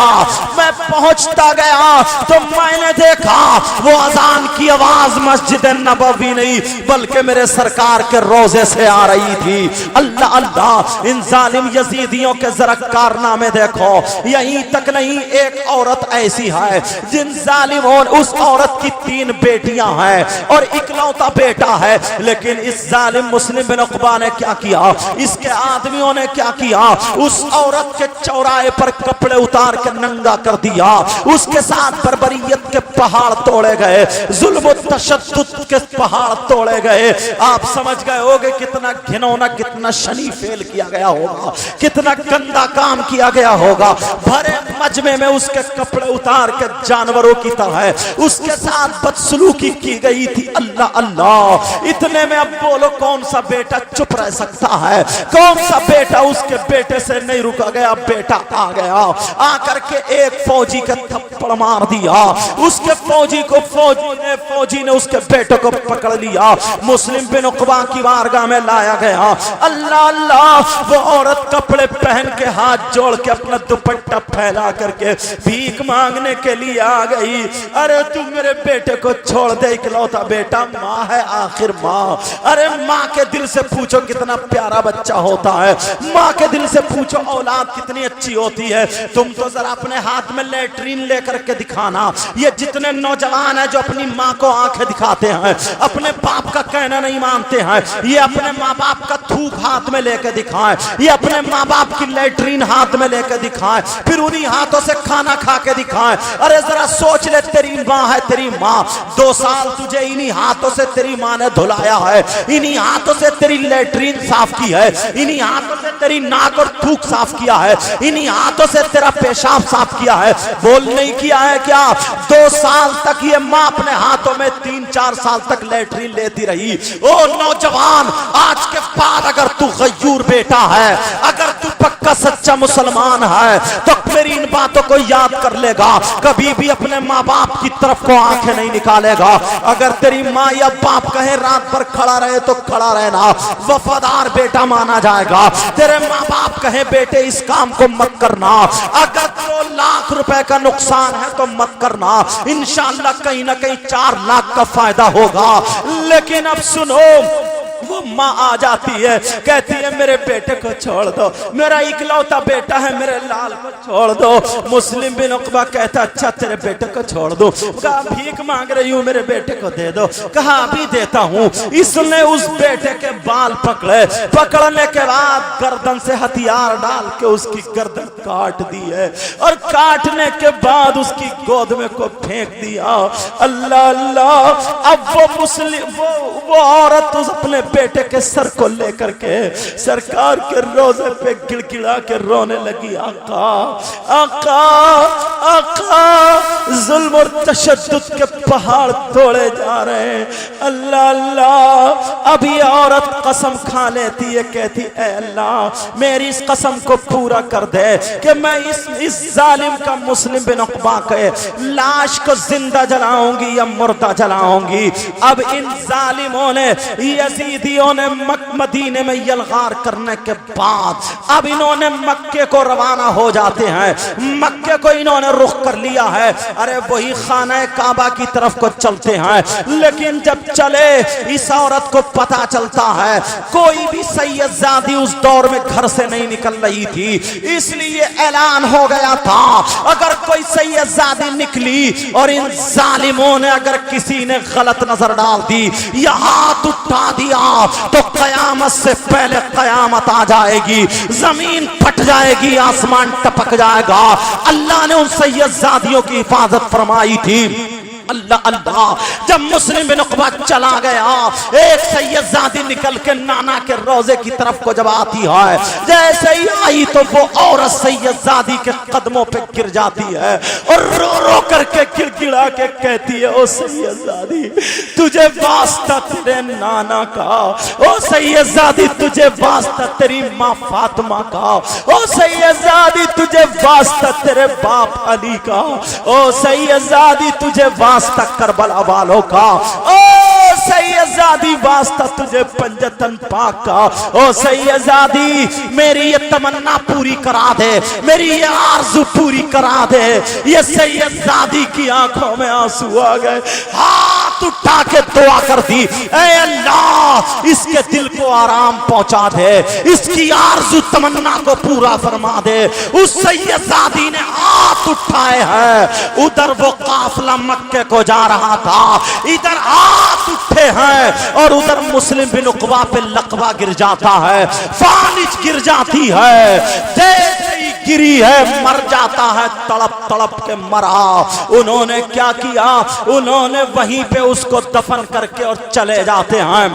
میں پہنچتا گیا تو میں نے دیکھا وہ اذان کی آواز مسجد نبوی نہیں بلکہ میرے سرکار کے روزے سے آ رہی تھی۔ اللہ اللہ، ان ظالم یزیدیوں کے ذرا کارنامے دیکھو۔ یہیں تک نہیں، ایک عورت ایسی ہے جن ظالموں، اس عورت کی 3 بیٹیاں ہیں اور اکلوتا بیٹا ہے، لیکن اس ظالم مسلم بن عقبہ نے کیا کیا، اس کے آدمیوں نے کیا کیا، اس عورت کے چوراہے پر کپڑے اتار کے ننگا کر دیا، اس کے ساتھ بربریت کے پہاڑ توڑے گئے، ظلم و تشدد کے پہاڑ توڑے گئے۔ آپ سمجھ گئے ہوگے کتنا گھنونا، کتنا شنی فعل کیا گیا ہوگا، کتنا گندا کام کیا گیا ہوگا۔ بھرے مجمع میں اس کے کپڑے اتار کے جانوروں کی طرح اس کے ساتھ بدسلوکی کی گئی تھی۔ اللہ اللہ، اتنے میں اب بولو کون سا بیٹا چپ رہ سکتا ہے، کون سا بیٹا اس کے بیٹے سے نہیں رکا گیا۔ بیٹا آ گیا، آ کر کے ایک فوجی کا تھپڑ مار دیا، اس کے فوجی نے اس کے بیٹے کو پکڑ لیا، مسلم بن عقبہ کی بارگاہ میں لایا گیا۔ اللہ اللہ، وہ عورت کپڑے پہن کے ہاتھ جوڑ کے اپنا دوپٹہ پھیلا کر کے بھیک مانگنے کے لیے آ گئی۔ ارے تم میرے بیٹے کو چھوڑ دے، اکلوتا بیٹا، ماں ہے آخر ماں۔ ارے ماں کے دل سے پوچھو کتنا پیارا بچہ ہوتا ہے، ماں کے دل سے پوچھو اولاد کتنی اچھی ہوتی ہے۔ تم تو ذرا اپنے ہاتھ میں لیٹرین لے کر کے دکھانا۔ یہ جتنے نوجوان ہیں جو اپنی ماں کو آنکھیں دکھاتے ہیں، اپنے باپ کا کہنا نہیں مانتے ہیں، یہ اپنے ماں باپ کا تھوک ہاتھ میں لے کے دکھائیں، یہ اپنے ماں باپ کی لیٹرین ہاتھ میں لے کے دکھائیں، پھر انہی ہاتھوں سے کھانا کھا کے دکھائیں۔ ارے ذرا سوچ لے، تیری ماں ہے، تیری ماں 2 سال تجھے انہی ہاتھوں سے تیری ماں نے دھلایا ہے، انہی ہاتھوں سے تیری لیٹرین صاف کی ہے، انہی ہاتھوں سے تیری ناک اور تھوک صاف کیا ہے، انہی ہاتھوں سے تیرا پیشاب صاف کیا ہے۔ بول نہیں کیا ہے کیا؟ 2 سال تک یہ ماں اپنے ہاتھوں میں 3-4 سال تک لیٹرین لیتی رہی۔ او نوجوان، آج کے بعد اگر تو غیور بیٹا ہے، اگر تو پکا سچا مسلمان ہے تو میری ان باتوں کو یاد کر لے گا، کبھی بھی اپنے ماں باپ کی طرف کو آنکھیں نہیں نکالے گا۔ اگر تیری ماں یا باپ کہیں رات پر کھڑا رہے تو کھڑا رہنا، وفادار بیٹا مانا جائے گا۔ تیرے ماں باپ کہیں بیٹے اس کام کو مت کرنا، اگر 2 لاکھ روپے کا نقصان ہے تو مت کرنا، انشاءاللہ کہیں نہ کہیں 4 لاکھ کا فائدہ ہوگا۔ لیکن اب سنو، وہ ماں آ جاتی ہے، کہتی ہے میرے بیٹے کو چھوڑ دو، میرا اکلوتا بیٹا ہے، میرے لال کو چھوڑ دو۔ مسلم بن عقبہ کہتا اچھا تیرے بیٹے کو چھوڑ دو۔ کہا بھیک مانگ رہی ہوں، میرے بیٹے کو دے دو۔ کہا ابھی دیتا ہوں۔ اس نے اس بیٹے کے بال پکڑے، پکڑنے کے بعد گردن سے ہتھیار ڈال کے اس کی گردن کاٹ دی ہے، اور کاٹنے کے بعد اس کی گود میں کو پھینک دیا۔ اللہ اللہ، اب وہ عورت اس اپنے بیٹے کے سر کو لے کر کے سرکار کے روزے پہ گڑ گڑا کے رونے لگی، آقا آقا آقا، ظلم اور تشدد کے پہاڑ توڑے جا رہے ہیں۔ اللہ اللہ، اب یہ عورت قسم کھا لیتی ہے، کہتی اے اللہ میری اس قسم کو پورا کر دے کہ میں اس ظالم کا، مسلم بن عقبہ کے لاش کو زندہ جلاؤں گی یا مردہ جلاؤں گی۔ اب ان ظالموں نے یزید یزیدیوں نے مدینے میں یلغار کرنے کے بعد اب انہوں نے مکے کو روانہ ہو جاتے ہیں، مکے کو انہوں نے رخ کر لیا ہے، ارے وہی خانہ کعبہ کی طرف کو چلتے ہیں۔ لیکن جب چلے اس عورت کو پتا چلتا ہے کوئی بھی سید زادی اس دور میں گھر سے نہیں نکل رہی تھی، اس لیے اعلان ہو گیا تھا اگر کوئی سید زادی نکلی اور ان ظالموں نے اگر کسی نے غلط نظر ڈال دی یا ہاتھ اٹھا دیا تو قیامت سے پہلے قیامت آ جائے گی، زمین پھٹ جائے گی، آسمان ٹپک جائے گا۔ اللہ نے ان سید زادیوں کی حفاظت فرمائی تھی۔ اللہ اللہ، جب مسلم بن عقبہ چلا گیا ایک سید زادی نکل کے نانا کے روزے کی طرف کو جب آتی ہے، جیسے ہی آئی تو وہ عورت سید زادی کے قدموں پہ گر جاتی ہے اور رو رو کر کے گر گڑا کے کہتی ہے او سید زادی تجھے واسطہ تیرے نانا کا، او سید زادی تجھے واسطہ تیری ماں فاطمہ کا، او سید زادی تجھے واسطہ تیرے باپ علی کا، او سید زادی تجھے واسطہ کربلا والوں کا، او سید زادی واسطہ تجھے پنجتن پاک کا، او سید زادی میری یہ تمنا پوری کرا دے، میری یہ آرزو پوری کرا دے۔ یہ سید زادی کی آنکھوں میں آنسو آ گئے، ہاتھ اٹھا کے دعا کر دی، اے اللہ اس کے دل کو آرام پہنچا دے، اس کی آرزو تمنا کو پورا فرما دے۔ اس سید زادی نے ہاتھ اٹھائے ہیں، ادھر وہ قافلہ مکے کو جا رہا تھا، ادھر ہاتھ اٹھے ہیں اور ادھر مسلم بن عقبہ پہ لقبہ گر جاتا ہے، فالج گر جاتی ہے، جیسے ہی گری ہے مر جاتا ہے، تڑپ تڑپ کے مرا۔ انہوں نے کیا کیا؟ انہوں نے وہیں پہ اس کو دفن کر کے اور چلے جاتے ہیں۔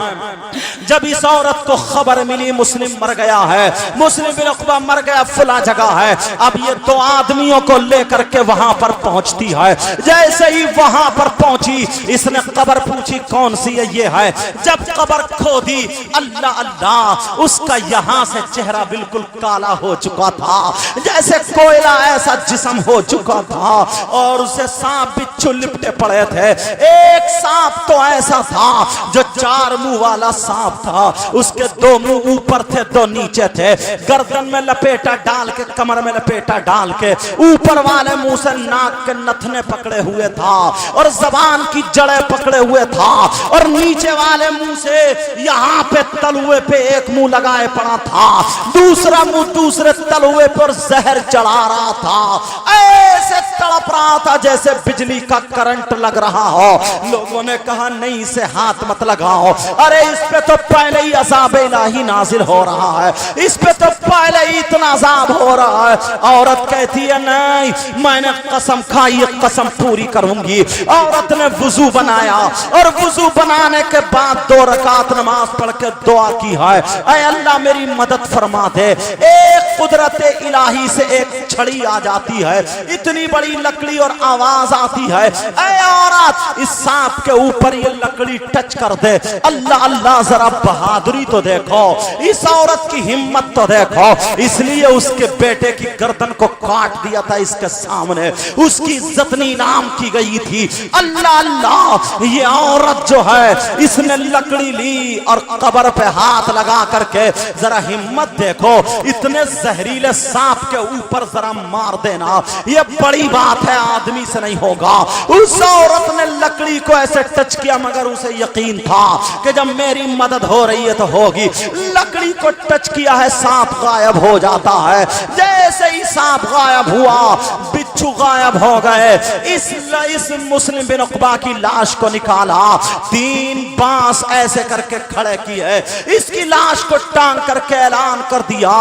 جب اس عورت کو خبر ملی مسلم مر گیا ہے، مسلم بن عقبہ مر گیا فلاں جگہ ہے، اب یہ دو آدمیوں کو لے کر کے وہاں پر پہنچتی ہے۔ جیسے ہی وہاں پر پہنچی اس نے قبر پوچھی کون سی ہے؟ یہ ہے۔ جب قبر کھودی اللہ اللہ، اس کا یہاں سے چہرہ بالکل کالا ہو چکا تھا، جیسے کوئلہ ایسا جسم ہو چکا تھا، اور اسے سانپ بچھو لپٹے پڑے تھے۔ ایک سانپ تو ایسا تھا جو 4 منہ والا سانپ تھا، اس کے 2 منہ اوپر تھے 2 نیچے تھے، گردن میں لپیٹا ڈال کے، کمر میں لپیٹا ڈال کے، اوپر والے منہ سے ناک کے نتھنے پکڑے ہوئے تھا اور زبان کی جڑیں پکڑے ہوئے تھا، اور نیچے والے منہ سے یہاں پہ تلوے پہ ایک منہ لگائے پڑا تھا، دوسرا منہ دوسرے تلوے پر زہر چڑھا رہا تھا، ایسے تڑپ رہا تھا جیسے بجلی کا کرنٹ لگ رہا ہو۔ لوگوں نے کہا نہیں اسے ہاتھ مت لگاؤ، ارے اس پہ تو پہلے ہی عذاب الہی نازل ہو رہا ہے، اس پہ تو پہلے ہی اتنا عذاب ہو رہا ہے۔ عورت کہتی ہے نہیں میں نے قسم کھائی، قسم پوری کروں گی۔ عورت نے وضو بنایا اور وضو بنانے کے بعد 2 رکعت نماز پڑھ کے دعا کی ہے، اے اللہ میری مدد فرما دے۔ ایک قدرت الہی سے ایک چھڑی آ جاتی ہے، اتنی بڑی لکڑی اور آواز آتی ہے، اے عورت اس سانپ کے اوپر یہ لکڑی ٹچ کر دے۔ اللہ اللہ، ذرا بہادری تو دیکھو، اس عورت کی ہمت تو دیکھو، اس لیے اس کے بیٹے کی گردن کو کاٹ دیا تھا اس کے سامنے، اس کی عزت نیلام کی گئی تھی۔ اللہ اللہ، یہ عورت جو ہے اس نے لکڑی لی اور قبر پہ ہاتھ لگا کر کے ذرا ہمت دیکھو، اتنے زہریلے سانپ کے اوپر ذرا مار دینا یہ بڑی بات ہے، آدمی سے نہیں ہوگا۔ اس عورت نے لکڑی کو ایسے ٹچ کیا مگر اسے یقین تھا کہ جب میری مدد ہو رہی ہے تو ہوگی۔ لکڑی کو ٹچ کیا ہے، سانپ غائب ہو جاتا ہے، جیسے ہی سانپ غائب ہوا بچھو غائب ہو گئے۔ اس مسلم بن عقبہ کی لاش کو نکالا، 3 بانس ایسے کر کے کھڑے کیے، اس کی لاش کو ٹانگ کر کے اعلان کر دیا،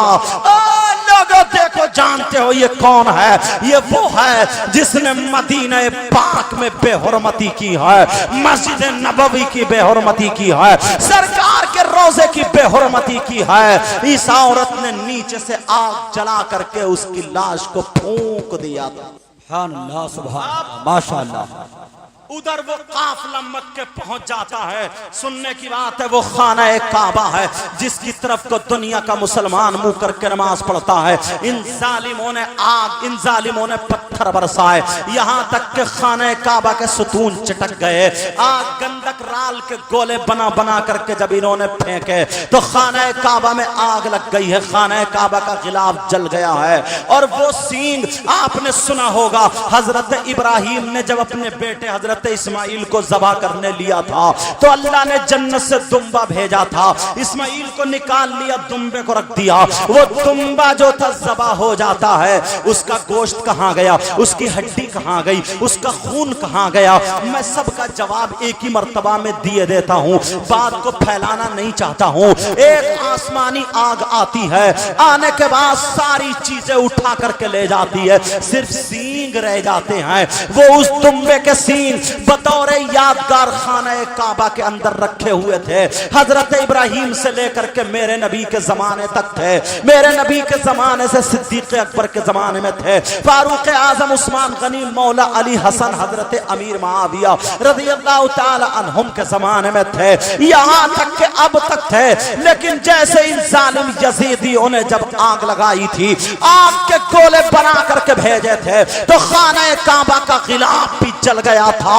لوگوں دیکھو جانتے ہو یہ کون ہے؟ یہ وہ ہے جس نے مدینہ پاک میں بے حرمتی کی ہے، مسجد نبوی کی بے حرمتی کی ہے، سرکار کے روزے کی بے حرمتی کی ہے۔ اس عورت نے نیچے سے آگ جلا کر کے اس کی لاش کو پھونک دیا تھا۔ سبحان اللہ، سبحان اللہ، ماشاءاللہ۔ ادھر وہ قافلہ مکے پہنچ جاتا ہے، سننے کی بات ہے وہ خانہ کعبہ ہے جس کی طرف کو دنیا کا مسلمان منہ کر کے نماز پڑھتا ہے۔ ان ظالموں نے آگ، ان ظالموں نے پتھر پتھر برسائے یہاں تک کہ خانہ کعبہ کے ستون چٹک گئے. آگ گندک رال کے گولے بنا بنا کر کے جب انہوں نے پھینکے تو خانہ کعبہ میں آگ لگ گئی ہے. خانہ کعبہ کا غلاف جل گیا ہے. اور وہ سینگ آپ نے سنا ہوگا حضرت ابراہیم نے جب اپنے بیٹے حضرت اسماعیل کو ذبح کرنے لیا تھا تو اللہ نے جنت سے دمبا بھیجا تھا. اسماعیل کو نکال لیا, دمبے کو رکھ دیا. وہ دمبا جو تھا ذبح ہو جاتا ہے, اس کا گوشت کہاں گیا, اس کی ہڈی کہاں گئی, اس کا خون کہاں گیا؟ میں سب کا جواب ایک ہی مرتبہ میں دیے دیتا ہوں, بات کو پھیلانا نہیں چاہتا ہوں. ایک آسمانی آگ آتی ہے, آنے کے بعد ساری چیزیں اٹھا کر کے لے جاتی ہے, صرف سینگ رہ جاتے ہیں. وہ اس دمبے کے سینگ بطور یادگار خانہ کعبہ کے اندر رکھے ہوئے تھے. حضرت ابراہیم سے لے کر کے میرے نبی کے زمانے تک تھے. میرے نبی کے زمانے سے صدیق اکبر کے زمانے میں تھے, فاروق اعظم عثمان غنی مولا علی حسن حضرت امیر معاویہ رضی اللہ تعالی عنہم کے زمانے میں تھے, یہاں تک کہ اب تک تھے. لیکن جیسے ان ظالم یزیدیوں نے جب آگ لگائی تھی, آگ کے گولے بنا کر کے بھیجے تھے, تو خانہ کعبہ کا غلاف بھی جل گیا تھا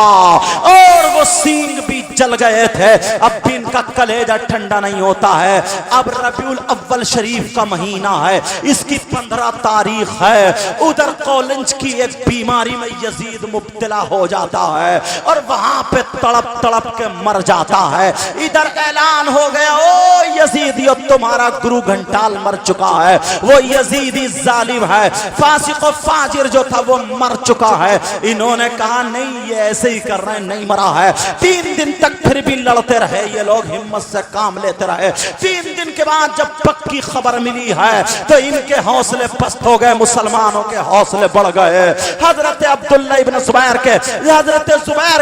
اور وہ سینگ بھی جل گئے تھے. اب بھی ان کا کلیجہ ٹھنڈا نہیں ہوتا ہے. اب ربیع الاول شریف کا مہینہ ہے, اس کی 15 تاریخ ہے. ادھر کولنج کی ایک بیماری میں یزید مبتلا ہو جاتا ہے اور وہاں پہ تڑپ تڑپ کے مر جاتا ہے. ادھر اعلان ہو گیا, او یزیدیو تمہارا گرو گھنٹال مر چکا ہے. وہ یزیدی ظالم ہے, فاسق و فاجر جو تھا وہ مر چکا ہے. انہوں نے کہا نہیں, یہ ایسے ہی کر رہے ہیں, نہیں مرا ہے. 3 دن تک پھر بھی لڑتے رہے یہ لوگ, ہمت سے کام لیتے رہے. 3 دن کے بعد جب پکی خبر ملی ہے تو ان کے حوصلے پست ہو گئے, مسلمانوں کے حوصلے بڑھ گئے. حضرت عبداللہ ابن زبیر کے حضرت زبیر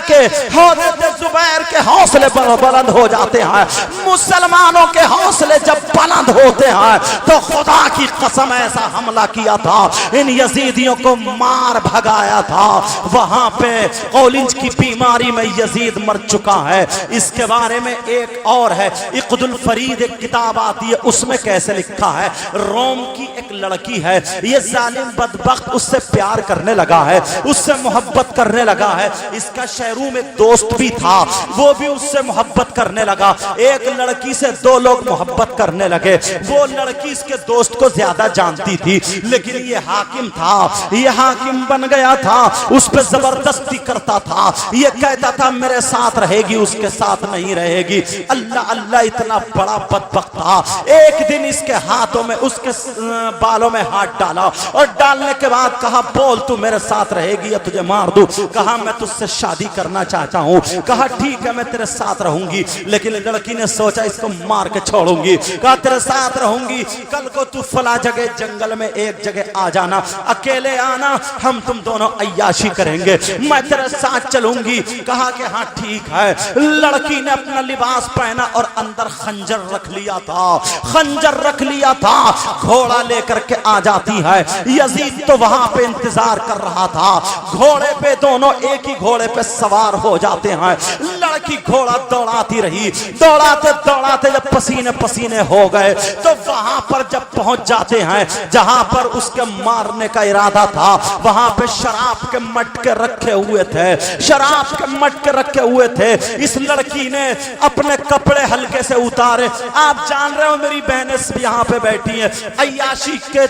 کے حوصلے بلند ہو جاتے ہیں. مسلمانوں کے حوصلے جب بلند ہوتے ہیں تو خدا کی قسم ایسا حملہ کیا تھا, ان یزیدیوں کو مار بھگایا تھا. وہاں پہ کولنج کی بیماری میں یزید مر چکا ہے. اس کے بارے میں ایک اور ہے, عقد الفرید ایک کتاب آتی ہے, اس میں کیسے لکھا ہے, روم کی ایک لڑکی ہے, یہ ظالم بدبخت اس سے پیار کرنے لگا ہے, اس سے محبت کرنے لگا ہے. اس کا شہروں میں دوست بھی تھا, وہ بھی اس سے محبت کرنے لگا. ایک لڑکی سے 2 لوگ محبت کرنے لگے. وہ لڑکی اس کے دوست کو زیادہ جانتی تھی, لیکن یہ حاکم تھا, یہ حاکم بن گیا تھا, اس پہ زبردستی کرتا تھا. یہ کہتا تھا میرے ساتھ رہے گی, اس کے ساتھ نہیں رہے گی. اللہ اللہ اتنا بڑا بدبخت تھا. ایک دن اس کے ہاتھوں میں, اس کے بالوں میں ہاتھ ڈالا اور ڈالنے کے بعد کہا بول تو میرے ساتھ رہے گی یا تجھے مار دوں. کہا میں تجھ سے شادی کرنا چاہتا ہوں. کہا ٹھیک ہے میں تیرے ساتھ رہوں گی. لیکن لڑکی نے سوچا اس کو مار کے چھوڑوں گی. کہا تیرے ساتھ رہوں گی, کل کو تو فلاں جگہ جنگل میں ایک جگہ آ جانا, اکیلے آنا, ہم تم دونوں عیاشی کریں گے, میں تیرے ساتھ چلوں گی. کہا کہ ہاں ٹھیک ہے. لڑکی نے اپنا لباس پہنا اور اندر خنجر رکھ لیا تھا, خنجر رکھ لیا تھا. گھوڑا لے کر کے آ جاتی ہے. یزید تو وہاں پہ انتظار کر رہا تھا. گھوڑے پہ دونوں ایک ہی گھوڑے پہ سوار ہو جاتے ہیں. لڑکی گھوڑا دوڑاتی رہی, دوڑاتے دوڑاتے جب پسینے پسینے ہو گئے تو وہاں پر جب پہنچ جاتے ہیں جہاں پر اس کے مارنے کا ارادہ تھا, وہاں پہ شراب کے مٹکے رکھے ہوئے تھے, شراب کے مٹکے رکھے ہوئے تھے. اس لڑکی نے اپنے کپڑے ہلکے سے اتارے. آپ جان رہے ہو میری بہنیں یہاں پہ بیٹھی ہیں, عیاشی کے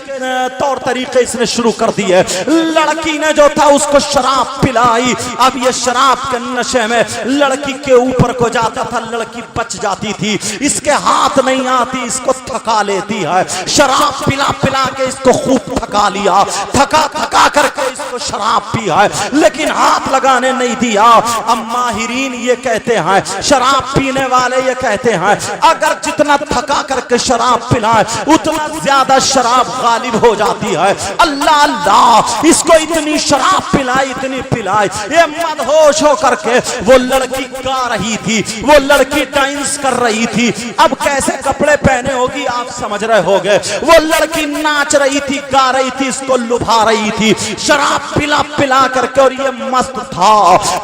طور طریقے اس نے شروع کر دیے. لڑکی نے جو تھا اس کو شراب پلائی. اب یہ شراب کے نشے میں لڑکی کے اوپر کو جاتا تھا, لڑکی بچ جاتی تھی. اس کے ہاتھ نہیں آتی, اس کو تھکا لیتی ہے. شراب پلا پلا کے اس کو خوب تھکا لیا, تھکا تھکا کر کے اس کو شراب پیا ہے, لیکن ہاتھ لگانے نہیں دیا. اب ماہرین یہ کہتے ہیں, شراب پینے والے یہ کہتے ہیں, اگر جتنا تھکا کر کے شراب پلائے اتنا زیادہ شراب غالب ہو جاتی ہے. اللہ اللہ, اس کو اتنی شراب پلائی, اتنی پلائی, یہ مدہوش ہو کر کے وہ لڑکی گا رہی تھی, وہ لڑکی ڈانس کر رہی تھی. اب کیسے کپڑے پہنے ہوگی آپ سمجھ رہے ہوگے. وہ لڑکی ناچ رہی تھی, گا رہی تھی, اس کو لبھا رہی تھی, شراب پلا پلا کر کے اور یہ مست تھا.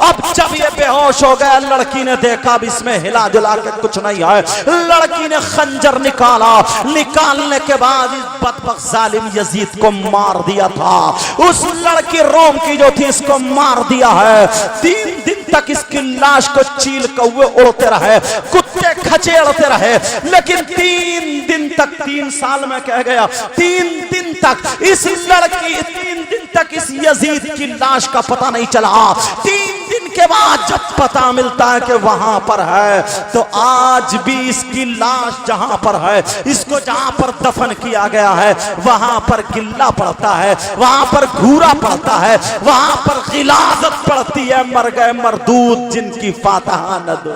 اب جب یہ بے ہوش ہو گیا, لڑکی نے دیکھا اب اس میں ہلا جلا کے کچھ نہیں ہے. لڑکی نے خنجر نکالا, نکالنے کے بعد اس بدبخت ظالم یزید کو مار دیا تھا. اس لڑکی روم کی جو تھی اس کو مار دیا ہے. 3 دن تک اس کی لاش کو چیل کوے اڑتے رہے, کتے کھچیڑتے رہے, لیکن 3 دن تک, 3 سال میں کہہ گیا, 3 دن تک اس لڑکی, 3 دن تک اس یزید کی لاش کا پتہ نہیں چلا. 3 دن کے بعد جب پتہ ملتا ہے کہ وہاں پر ہے, تو آج بھی اس کی لاش جہاں پر ہے, اس کو جہاں پر دفن کیا گیا ہے وہاں پر گلہ پڑتا ہے, وہاں پر گھورا پڑتا ہے, وہاں پر غلاظت پڑتی ہے. مر گئے مردود جن کی فاتحہ نہ دو.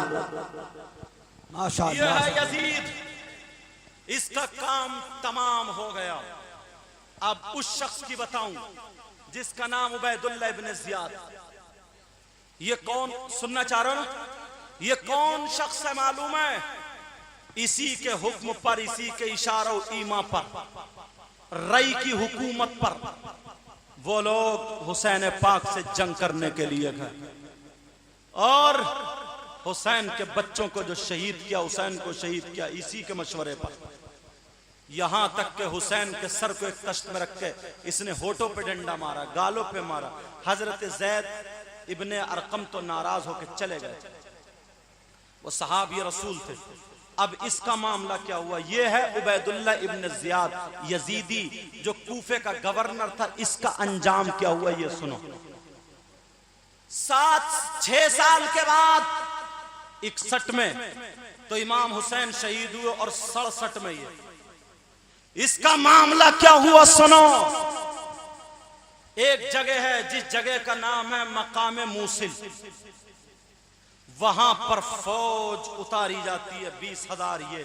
یہ ہے یزید, اس کا کام تمام ہو گیا. اب اس شخص کی بتاؤں جس کا نام عبید اللہ ابن زیاد. یہ کون, سننا چاہ رہے ہو نا, یہ کون شخص ہے معلوم ہے؟ اسی کے حکم پر, اسی کے اشارہ و ایما پر, رئی کی حکومت پر وہ لوگ حسین پاک سے جنگ کرنے کے لیے گئے, اور حسین کے بچوں کو جو شہید کیا, حسین کو شہید کیا اسی کے مشورے پر. یہاں تک کہ حسین کے سر کو ایک تشت میں رکھ کے اس نے ہونٹوں پہ ڈنڈا مارا, گالوں پہ مارا. حضرت زید ابن ارقم تو ناراض ہو کے چلے گئے, وہ صحابی رسول تھے. اب اس کا معاملہ کیا ہوا؟ یہ ہے عبید اللہ ابن زیاد یزیدی جو کوفے کا گورنر تھا. اس کا انجام کیا ہوا یہ سنو. 6 سال کے بعد 61 میں تو امام حسین شہید ہوئے, اور 67 میں اس کا معاملہ کیا ہوا سنو. ایک جگہ ہے جس جگہ کا نام ہے مقام موصل, وہاں پر فوج اتاری جاتی ہے 20,000 یہ,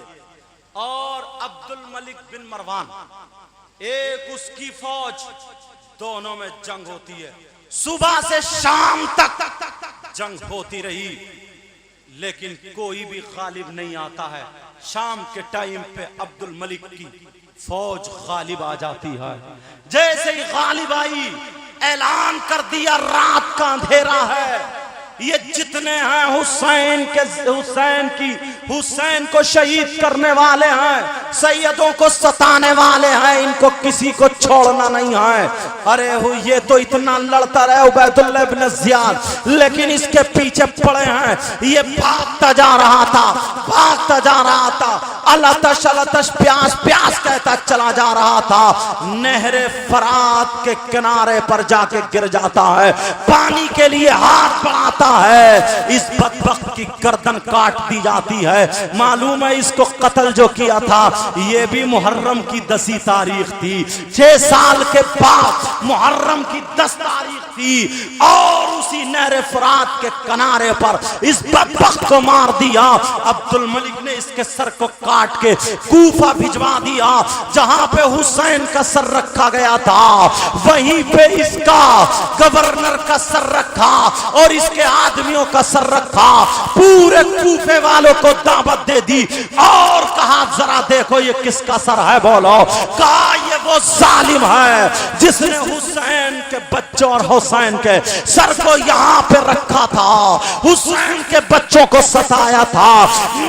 اور عبد الملک بن مروان ایک اس کی فوج, دونوں میں جنگ ہوتی ہے. صبح سے شام تک جنگ ہوتی رہی, لیکن کوئی بھی غالب نہیں آتا ہے. شام کے ٹائم پہ عبد الملک کی فوج غالب آ جاتی ہے. جیسے ہی غالب آئی, اعلان کر دیا رات کا اندھیرا ہے, یہ جتنے ہیں حسین کو شہید کرنے والے ہیں, سیدوں کو ستانے والے ہیں, ان کو کسی کو چھوڑنا نہیں ہے. ارے یہ تو اتنا لڑتا رہے عبید اللہ ابن زیاد, لیکن اس کے پیچھے پڑے ہیں. یہ بھاگتا جا رہا تھا, بھاگتا جا رہا تھا, الاتش الاتش پیاس پیاس کہتا چلا جا رہا تھا. نہر فرات کے کنارے پر جا کے گر جاتا ہے, پانی کے لیے ہاتھ بڑھاتا ہے. اس بدبخت کی گردن کاٹ دی جاتی ہے. معلوم ہے اس کو قتل جو کیا تھا یہ بھی محرم کی 10 تاریخ تھی. 6 سال کے بعد محرم کی 10 تاریخ تھی, اور اسی نہر فرات کے کنارے پر اس بدبخت کو مار دیا. عبد الملک نے اس کے سر کو کاٹ کے کوفہ بھجوا دیا, جہاں پہ حسین کا سر رکھا گیا تھا وہیں پہ اس کا گورنر کا سر رکھا, اور اس کے آدمیوں کا سر رکھا. پورے کوفے والوں کو دعوت دے دی, اور کہا ذرا دیکھو یہ کس کا سر ہے, بولو. کہا یہ وہ ظالم ہے جس نے حسین کے بچوں اور حسین کے سر کو یہاں پہ رکھا تھا, حسین کے بچوں کو ستایا تھا.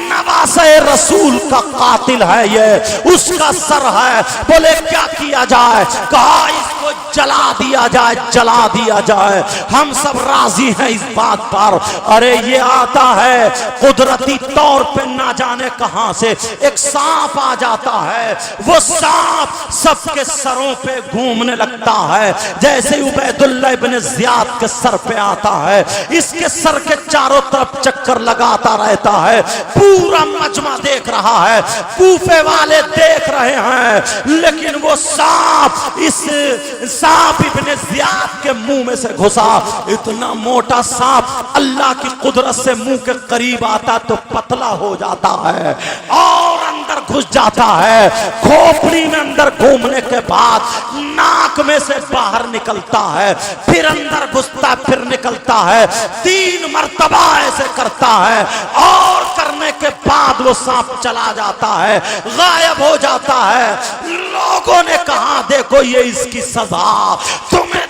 نواسے رسول کا قاتل ہے یہ, اس کا سر ہے. بولے کیا کیا جائے؟ کہا اس کو جلا دیا جائے, جلا دیا جائے. ہم سب راضی ہیں اس بات پر. ارے یہ آتا ہے قدرتی طور پہ نہ جانے کہاں سے ایک سانپ آ جاتا ہے, وہ سانپ سب کے سروں پہ گھومنے لگتا ہے. جیسے عبید اللہ ابن زیاد کے سر پہ آتا ہے, اس کے سر کے چاروں طرف چکر لگاتا رہتا ہے. پورا مجمع دیکھ رہا ہے, کوفے والے دیکھ رہے ہیں, لیکن وہ سانپ اس سانپ ابن زیاد کے منہ میں سے گھسا. اتنا موٹا سانپ اللہ کی قدرت سے منہ کے قریب آتا تو پتلا ہو جاتا ہے, اور اندر گھس جاتا ہے. کھوپڑی میں اندر گھومنے کے بعد ناک میں سے باہر نکلتا ہے, پھر اندر گھستا, پھر نکلتا ہے. 3 مرتبہ ایسے کرتا ہے, اور کرنے کے بعد وہ سانپ چلا جاتا ہے, غائب ہو جاتا ہے. لوگوں نے کہا دیکھو یہ اس کی سزا, تمہیں